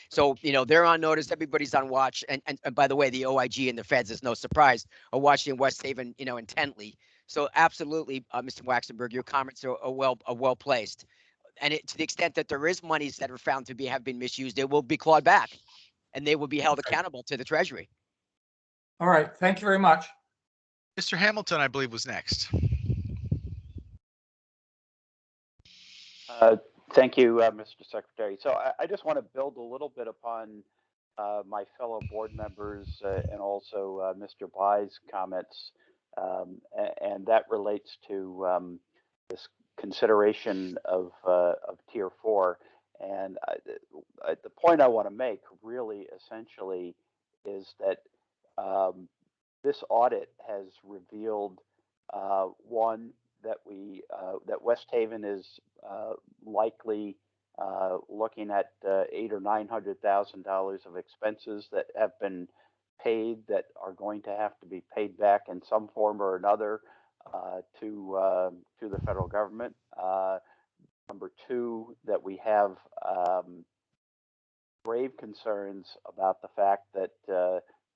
so, they're on notice. Everybody's on watch. And by the way, the OIG and the feds, is no surprise, are watching West Haven, intently. So absolutely, Mr. Waxenberg, your comments are well placed. And to the extent that there is monies that are found to have been misused, they will be clawed back, and they will be held accountable to the Treasury. All right. Thank you very much. Mr. Hamilton, I believe, was next. Thank you, Mr. Secretary. So I just want to build a little bit upon my fellow board members and also Mr. Bly's comments, and that relates to this consideration of Tier 4. And the point I want to make really essentially is that this audit has revealed, one, that West Haven is likely looking at $800,000 or $900,000 of expenses that have been paid that are going to have to be paid back in some form or another to the federal government. Number two, that we have grave concerns about the fact that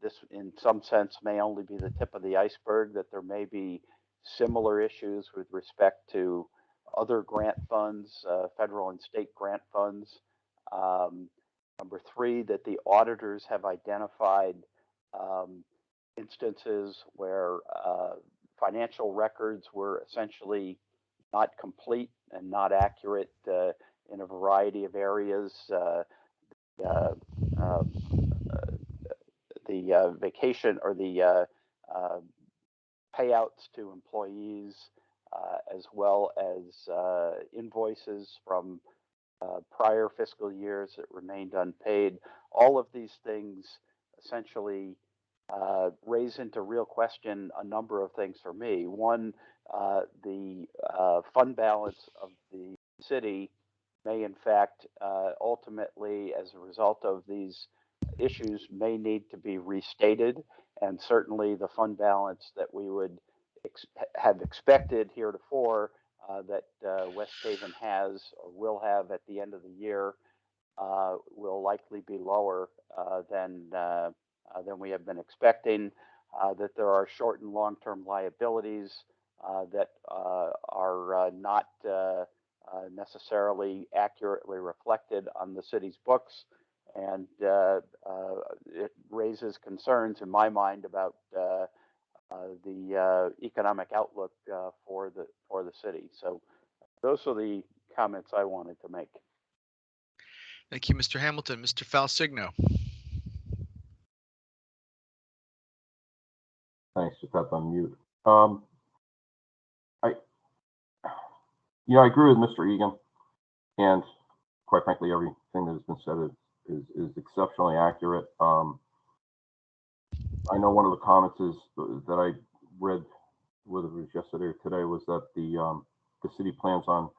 this, in some sense, may only be the tip of the iceberg, that there may be similar issues with respect to other grant funds, federal and state grant funds. Number three, that the auditors have identified instances where financial records were essentially not complete and not accurate in a variety of areas. The vacation or the payouts to employees, as well as invoices from prior fiscal years that remained unpaid. All of these things essentially raise into real question a number of things for me. One, the fund balance of the city may in fact ultimately, as a result of these issues, may need to be restated, and certainly the fund balance that we would have expected heretofore that West Haven has or will have at the end of the year will likely be lower than we have been expecting. That there are short and long-term liabilities that are not necessarily accurately reflected on the city's books, and it raises concerns in my mind about the economic outlook for the city. So those are the comments I wanted to make. Thank you, Mr. Hamilton. Mr. Falsigno. Thanks, just got on mute. I agree with Mr. Egan, and quite frankly, everything that has been said is exceptionally accurate. I know one of the comments is that I read, whether it was yesterday or today, was that the city plans on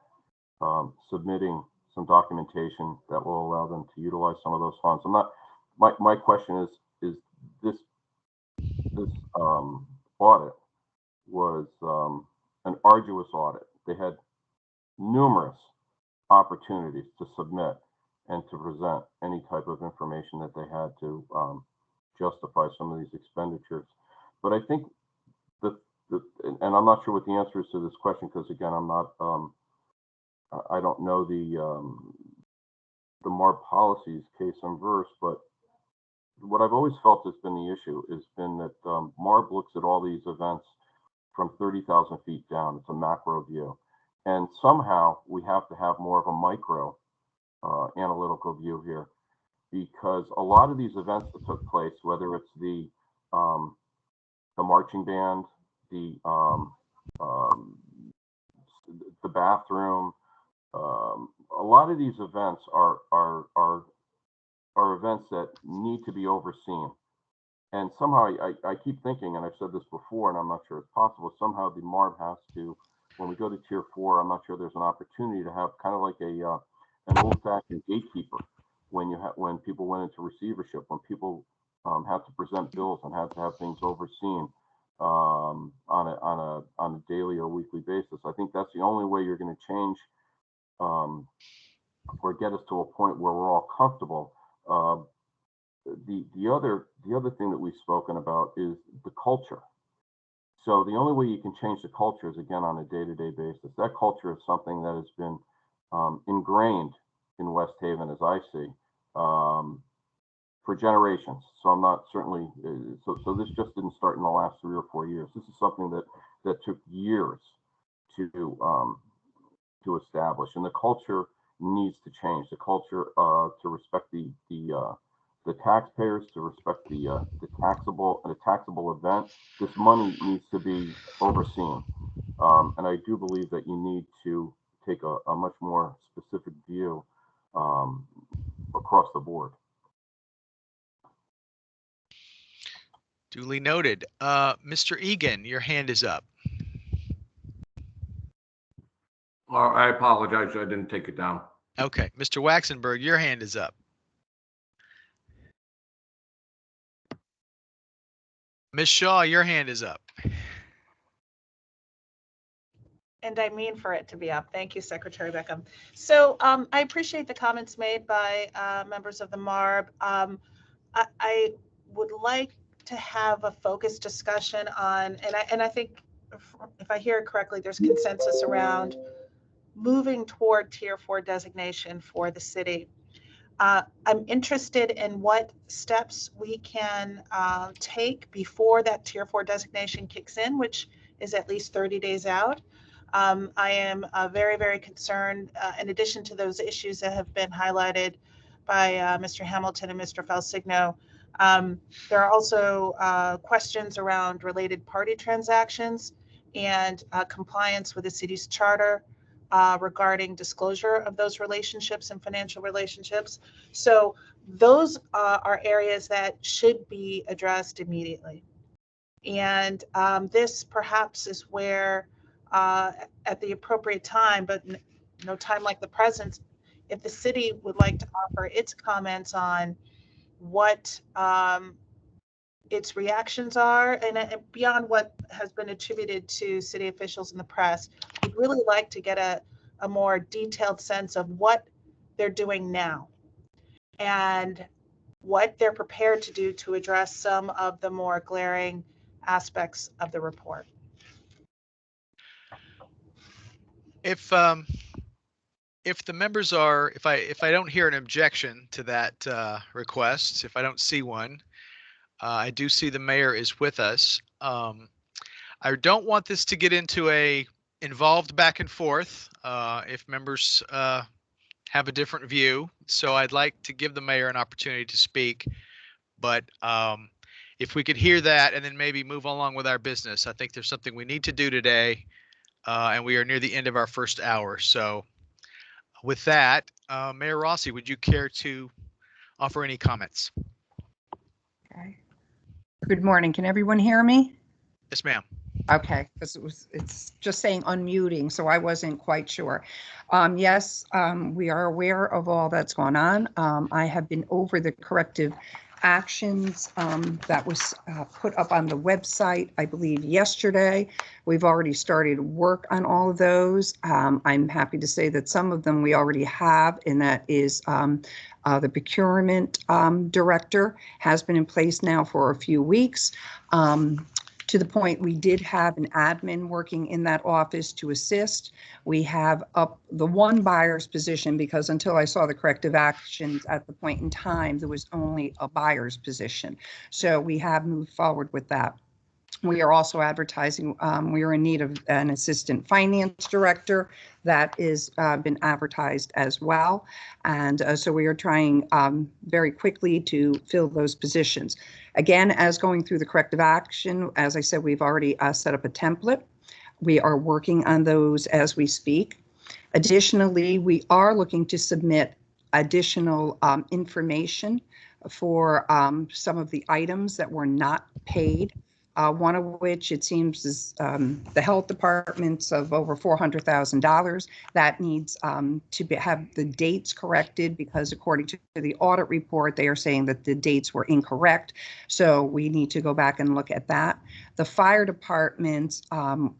submitting some documentation that will allow them to utilize some of those funds. I'm not. My question is this audit was an arduous audit. They had numerous opportunities to submit and to present any type of information that they had to justify some of these expenditures. But I think and I'm not sure what the answer is to this question, because again, I'm not, I don't know the MARB policies case and verse, but what I've always felt has been the issue has been that MARB looks at all these events from 30,000 feet down. It's a macro view. And somehow we have to have more of a micro analytical view here, because a lot of these events that took place, whether it's the marching band, the bathroom, a lot of these events are events that need to be overseen. And somehow I keep thinking, and I've said this before, and I'm not sure it's possible, somehow the MARB has to, when we go to tier 4, I'm not sure there's an opportunity to have kind of like an old-fashioned gatekeeper when people went into receivership, when people had to present bills and had to have things overseen on a daily or weekly basis. I think that's the only way you're going to change or get us to a point where we're all comfortable. The other thing that we've spoken about is the culture. So the only way you can change the culture is, again, on a day-to-day basis. That culture is something that has been ingrained in West Haven, as I see, for generations. So I'm not certainly, so this just didn't start in the last 3 or 4 years. This is something that took years to establish, and the culture needs to change. The culture to respect the taxpayers, to respect the taxable event. This money needs to be overseen, and I do believe that you need to take a much more specific view across the board. Duly noted. Mr. Egan, your hand is up. I apologize, I didn't take it down. Okay, Mr. Waxenberg, your hand is up. Ms. Shaw, your hand is up. And I mean for it to be up. Thank you, Secretary Beckham. So I appreciate the comments made by members of the MARB. I would like to have a focused discussion on, and I think if I hear it correctly, there's consensus around moving toward Tier 4 designation for the city. I'm interested in what steps we can take before that Tier 4 designation kicks in, which is at least 30 days out. I am very, very concerned, in addition to those issues that have been highlighted by Mr. Hamilton and Mr. Falsigno. There are also questions around related party transactions and compliance with the city's charter regarding disclosure of those relationships and financial relationships. So those are areas that should be addressed immediately. And this perhaps is where at the appropriate time, but no time like the present, if the city would like to offer its comments on what its reactions are, and beyond what has been attributed to city officials in the press, we'd really like to get a more detailed sense of what they're doing now and what they're prepared to do to address some of the more glaring aspects of the report. If the members are, if I don't hear an objection to that request, if I don't see one, I do see the mayor is with us. I don't want this to get into a involved back and forth if members have a different view. So I'd like to give the mayor an opportunity to speak. But if we could hear that and then maybe move along with our business, I think there's something we need to do today. And we are near the end of our first hour. So with that, Mayor Rossi, would you care to offer any comments? Okay. Good morning. Can everyone hear me? Yes, ma'am. Okay, because it's just saying unmuting, so I wasn't quite sure. Yes, we are aware of all that's going on. I have been over the corrective actions that was put up on the website, I believe, yesterday. We've already started work on all of those. I'm happy to say that some of them we already have, and that is the procurement director has been in place now for a few weeks. To the point we did have an admin working in that office to assist. We have up the one buyer's position because until I saw the corrective actions at the point in time, there was only a buyer's position. So we have moved forward with that. We are also advertising, we are in need of an assistant finance director that is been advertised as well. And so we are trying very quickly to fill those positions. Again, as going through the corrective action, as I said, we've already set up a template. We are working on those as we speak. Additionally, we are looking to submit additional information for some of the items that were not paid. One of which it seems is the health departments of over $400,000. That needs to have the dates corrected because according to the audit report, they are saying that the dates were incorrect. So we need to go back and look at that. The fire departments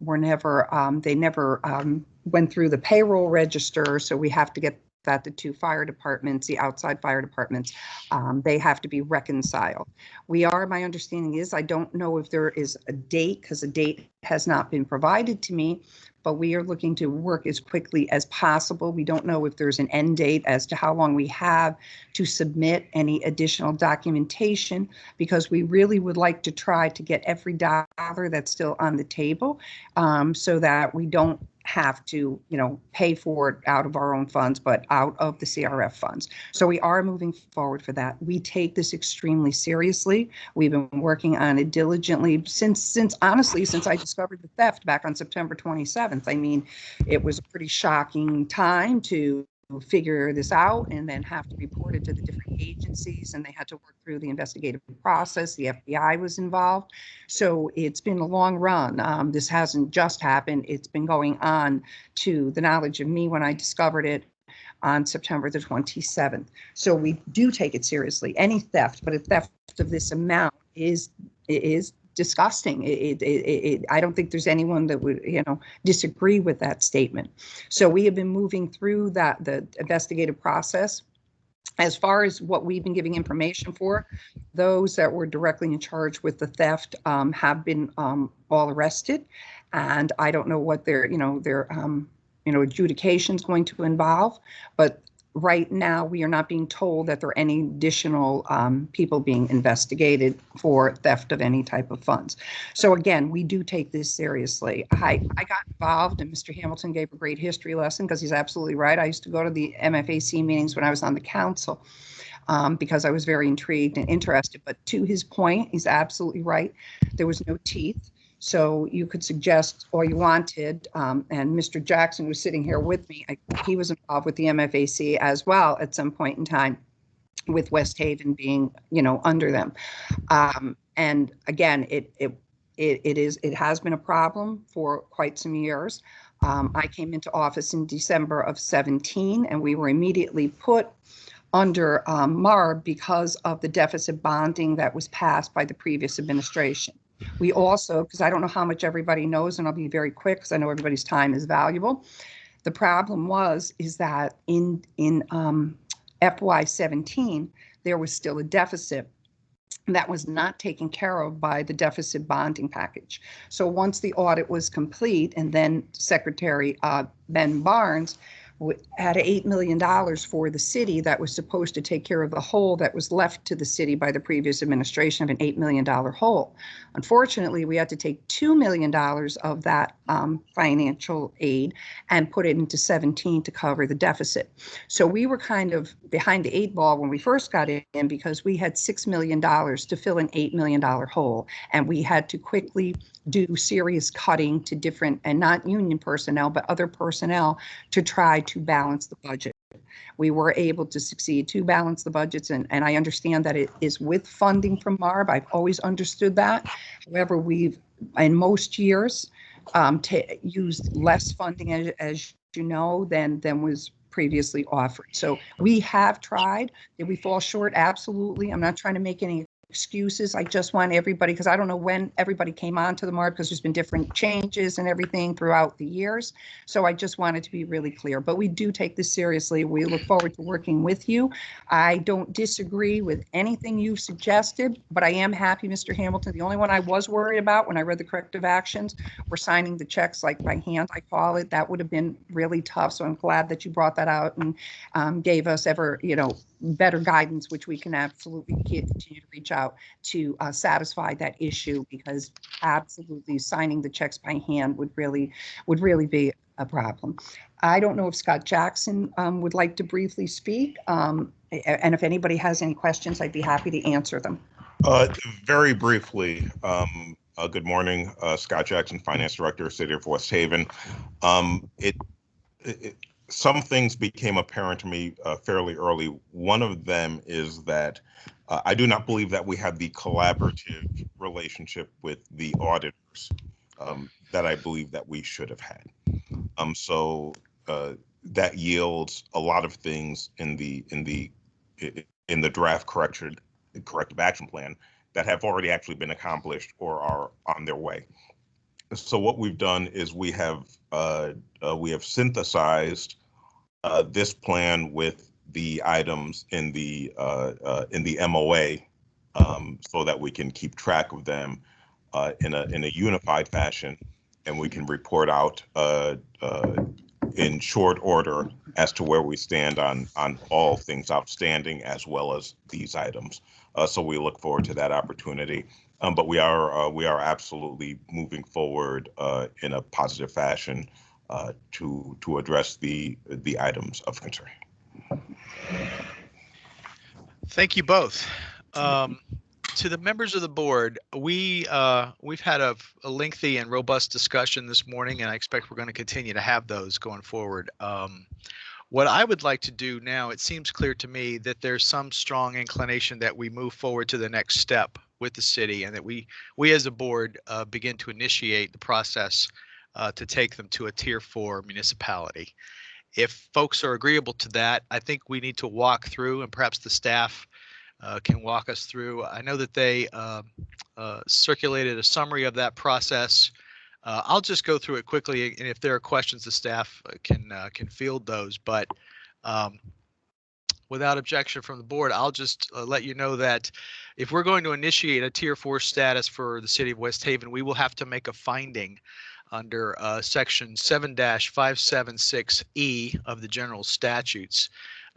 were never, they never went through the payroll register. So we have to get that the two fire departments, the outside fire departments, they have to be reconciled. We are, my understanding is, I don't know if there is a date because a date has not been provided to me, but we are looking to work as quickly as possible. We don't know if there's an end date as to how long we have to submit any additional documentation because we really would like to try to get every dollar that's still on the table so that we don't have to, pay for it out of our own funds, but out of the CRF funds. So we are moving forward for that. We take this extremely seriously. We've been working on it diligently since honestly, since I discovered the theft back on September 27th. I mean, it was a pretty shocking time to figure this out and then have to report it to the different agencies, and they had to work through the investigative process. The FBI was involved. So it's been a long run. This hasn't just happened. It's been going on to the knowledge of me when I discovered it on September the 27th. So we do take it seriously. Any theft, but a theft of this amount is disgusting. I don't think there's anyone that would, disagree with that statement. So we have been moving through the investigative process. As far as what we've been giving information for, those that were directly in charge with the theft have been all arrested, and I don't know what their adjudication is going to involve, but right now, we are not being told that there are any additional people being investigated for theft of any type of funds. So again, we do take this seriously. I got involved, and Mr. Hamilton gave a great history lesson because he's absolutely right. I used to go to the MFAC meetings when I was on the council because I was very intrigued and interested. But to his point, he's absolutely right. There was no teeth. So you could suggest all you wanted, and Mr. Jackson was sitting here with me. He was involved with the MFAC as well at some point in time, with West Haven being, under them. And again, it has been a problem for quite some years. I came into office in December of 17, and we were immediately put under MARB because of the deficit bonding that was passed by the previous administration. We also, because I don't know how much everybody knows, and I'll be very quick because I know everybody's time is valuable. The problem is that in FY17, there was still a deficit that was not taken care of by the deficit bonding package. So once the audit was complete, and then Secretary Ben Barnes had $8 million for the city that was supposed to take care of the hole that was left to the city by the previous administration of an $8 million hole. Unfortunately, we had to take $2 million of that financial aid and put it into 17 to cover the deficit. So we were kind of behind the 8 ball when we first got in, because we had $6 million to fill an $8 million hole. And we had to quickly do serious cutting to different, and not union personnel, but other personnel, to try to balance the budget. We were able to succeed to balance the budgets, and I understand that it is with funding from MARB. I've always understood that. However, we've, in most years, used less funding, as you know, than was previously offered. So we have tried. Did we fall short? Absolutely. I'm not trying to make any excuses. I just want everybody, because I don't know when everybody came on to the MARB, because there's been different changes and everything throughout the years. So I just wanted to be really clear. But we do take this seriously. We look forward to working with you. I don't disagree with anything you've suggested, but I am happy, Mr. Hamilton. The only one I was worried about when I read the corrective actions were signing the checks like by hand, I call it. That would have been really tough. So I'm glad that you brought that out and gave us better guidance, which we can absolutely continue to reach out to satisfy that issue, because absolutely signing the checks by hand would really be a problem. I don't know if Scott Jackson would like to briefly speak, and if anybody has any questions, I'd be happy to answer them. Very briefly, good morning, Scott Jackson, Finance Director, City of West Haven. Some things became apparent to me fairly early. One of them is that I do not believe that we have the collaborative relationship with the auditors that I believe that we should have had. So that yields a lot of things in the draft corrective action plan that have already actually been accomplished or are on their way. So what we've done is we have synthesized this plan with the items in the MOA so that we can keep track of them in a unified fashion, and we can report out in short order as to where we stand on all things outstanding as well as these items. So we look forward to that opportunity. But we are absolutely moving forward in a positive fashion to address the items of concern. Thank you both. To the members of the board, we've had a lengthy and robust discussion this morning, and I expect we're going to continue to have those going forward. What I would like to do now, it seems clear to me that there's some strong inclination that we move forward to the next step with the city, and that we as a board begin to initiate the process to take them to a Tier 4 municipality. If folks are agreeable to that, I think we need to walk through, and perhaps the staff can walk us through. I know that they circulated a summary of that process. I'll just go through it quickly, and if there are questions, the staff can field those. But without objection from the board, I'll just let you know that if we're going to initiate a Tier 4 status for the city of West Haven, we will have to make a finding under section 7-576E of the general statutes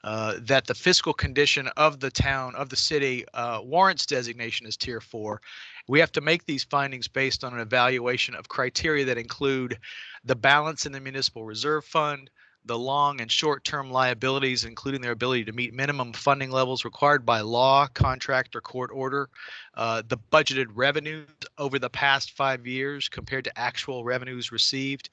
that the fiscal condition of the town, of the city, warrants designation as Tier 4. We have to make these findings based on an evaluation of criteria that include the balance in the municipal reserve fund, the long and short-term liabilities, including their ability to meet minimum funding levels required by law, contract, or court order, the budgeted revenues over the past 5 years compared to actual revenues received,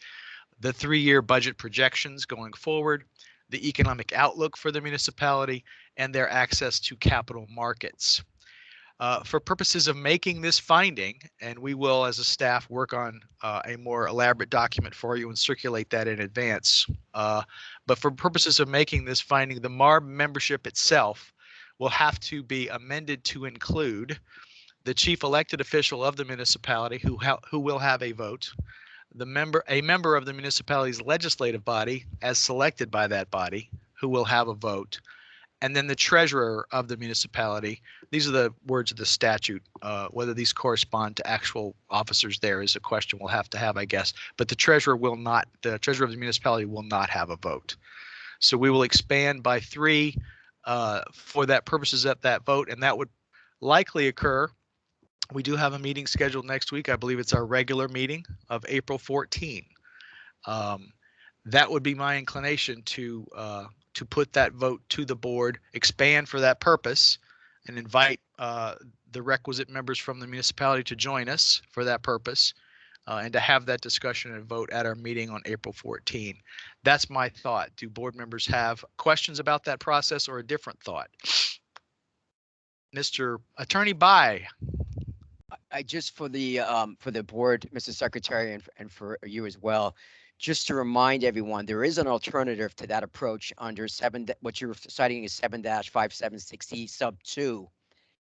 the 3-year budget projections going forward, the economic outlook for the municipality, and their access to capital markets. For purposes of making this finding, and we will as a staff work on a more elaborate document for you and circulate that in advance. But for purposes of making this finding, the MARB membership itself will have to be amended to include the chief elected official of the municipality who will have a vote, a member of the municipality's legislative body as selected by that body who will have a vote, and then the treasurer of the municipality. These are the words of the statute. Whether these correspond to actual officers there is a question we'll have to have, I guess. But the treasurer of the municipality will not have a vote. So we will expand by 3 for that purposes at that vote, and that would likely occur. We do have a meeting scheduled next week. I believe it's our regular meeting of April 14. That would be my inclination to put that vote to the board, expand for that purpose, and invite the requisite members from the municipality to join us for that purpose, and to have that discussion and vote at our meeting on April 14. That's my thought. Do board members have questions about that process or a different thought? Mr. Attorney Bai. I just for the board, Mr. Secretary, and for you as well, just to remind everyone, there is an alternative to that approach under what you're citing is 7-576E sub 2.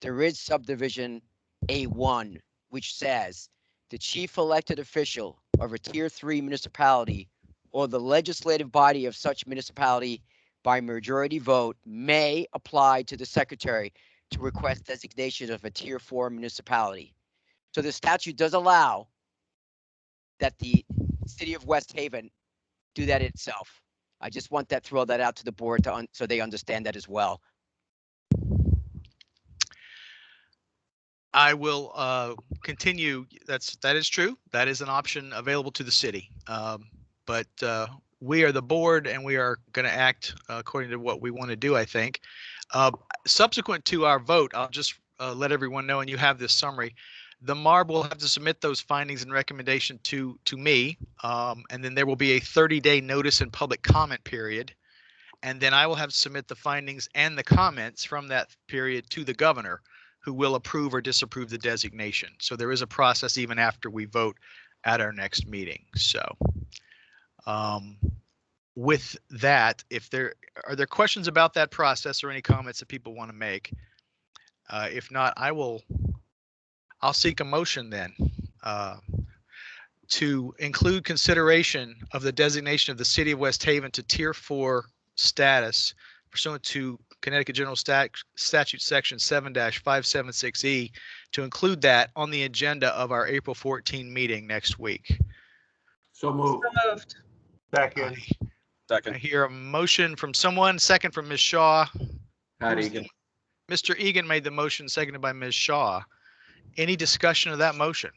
There is subdivision A1, which says the chief elected official of a tier 3 municipality or the legislative body of such municipality by majority vote may apply to the secretary to request designation of a tier 4 municipality. So the statute does allow that the city of West Haven do that itself. I just want to throw that out to the board so they understand that as well. I will continue. That is true. That is an option available to the city. But we are the board, and we are going to act according to what we want to do, I think. Subsequent to our vote, I'll just let everyone know, and you have this summary. The MARB will have to submit those findings and recommendation to me, and then there will be a 30-day notice and public comment period. And then I will have to submit the findings and the comments from that period to the governor, who will approve or disapprove the designation. So there is a process even after we vote at our next meeting. So with that, are there questions about that process or any comments that people want to make? If not, I'll seek a motion then to include consideration of the designation of the city of West Haven to tier 4 status pursuant to Connecticut General Statute Section 7-576E, to include that on the agenda of our April 14 meeting next week. So moved. So moved. Second. I hear a motion from someone, second from Ms. Shaw. Pat Egan. Mr. Egan made the motion, seconded by Ms. Shaw. Any discussion of that motion?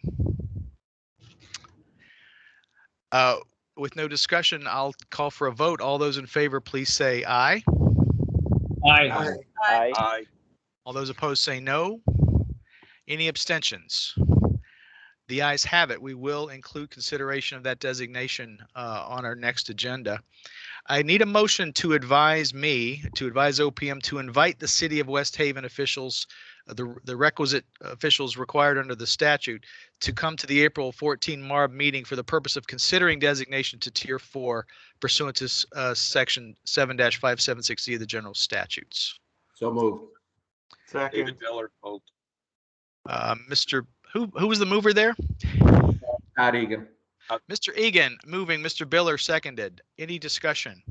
With no discussion, I'll call for a vote. All those in favor, please say aye. Aye. Aye. All those opposed say no. Any abstentions? The ayes have it. We will include consideration of that designation on our next agenda. I need a motion to advise OPM to invite the city of West Haven officials, the requisite officials required under the statute, to come to the April 14 MARB meeting for the purpose of considering designation to tier 4 pursuant to section 7-576E of the general statutes. So moved. Second. David Miller, vote. Who was the mover there? Pat Egan. Mr. Egan moving, Mr. Biller seconded. Any discussion?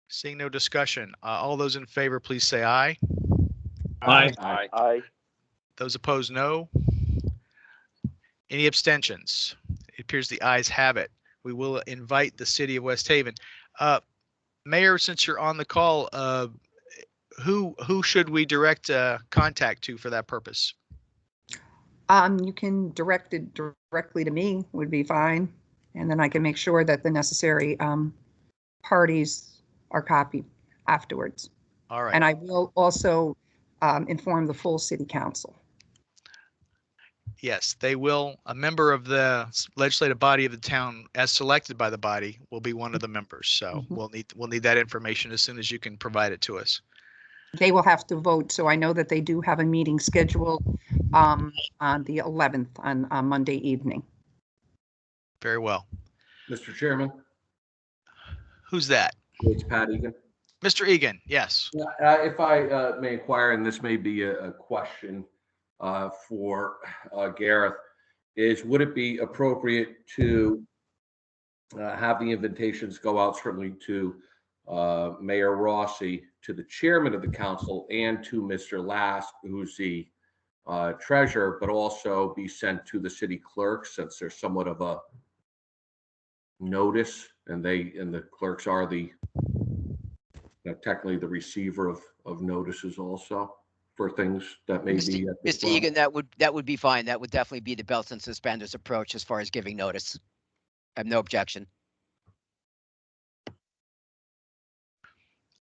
Seeing no discussion, all those in favor, please say aye. Aye. Aye. Those opposed, no. Any abstentions? It appears the ayes have it. We will invite the city of West Haven. Mayor, since you're on the call, who should we direct contact to for that purpose? You can direct it directly to me, would be fine. And then I can make sure that the necessary parties are copied afterwards. All right. And I will also inform the full city council. Yes, they will. A member of the legislative body of the town, as selected by the body, will be one of the members. So we'll need that information as soon as you can provide it to us. They will have to vote. So I know that they do have a meeting scheduled on the 11th on Monday evening. Very well. Mr. Chairman, Who's that? it's Pat Egan. Mr. Egan, yes. If I may inquire, and this may be a question for Gareth, would it be appropriate to have the invitations go out certainly to Mayor Rossi, to the chairman of the council, and to Mr. Lask, who's the treasurer, but also be sent to the city clerk, since there's somewhat of a notice, and the clerks are the technically the receiver of notices also for things that may be at this Mr. level. Egan, that would be fine. That would definitely be the belts and suspenders approach as far as giving notice. I have no objection.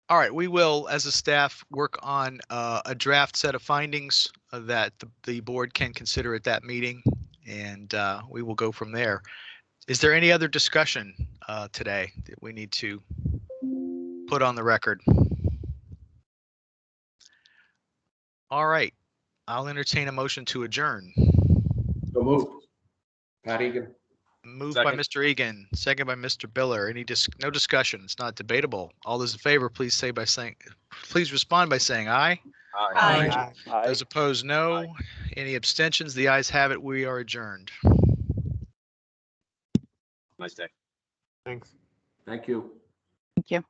All right, we will, as a staff, work on a draft set of findings that the board can consider at that meeting, and we will go from there. Is there any other discussion today that we need to put on the record? All right, I'll entertain a motion to adjourn. So moved. Pat Egan. Moved by Mr. Egan, second by Mr. Biller. No discussion. It's not debatable. All those in favor, please respond by saying aye. Aye. Those opposed, no. Any abstentions? The ayes have it. We are adjourned. Nice day. Thanks. Thank you. Thank you.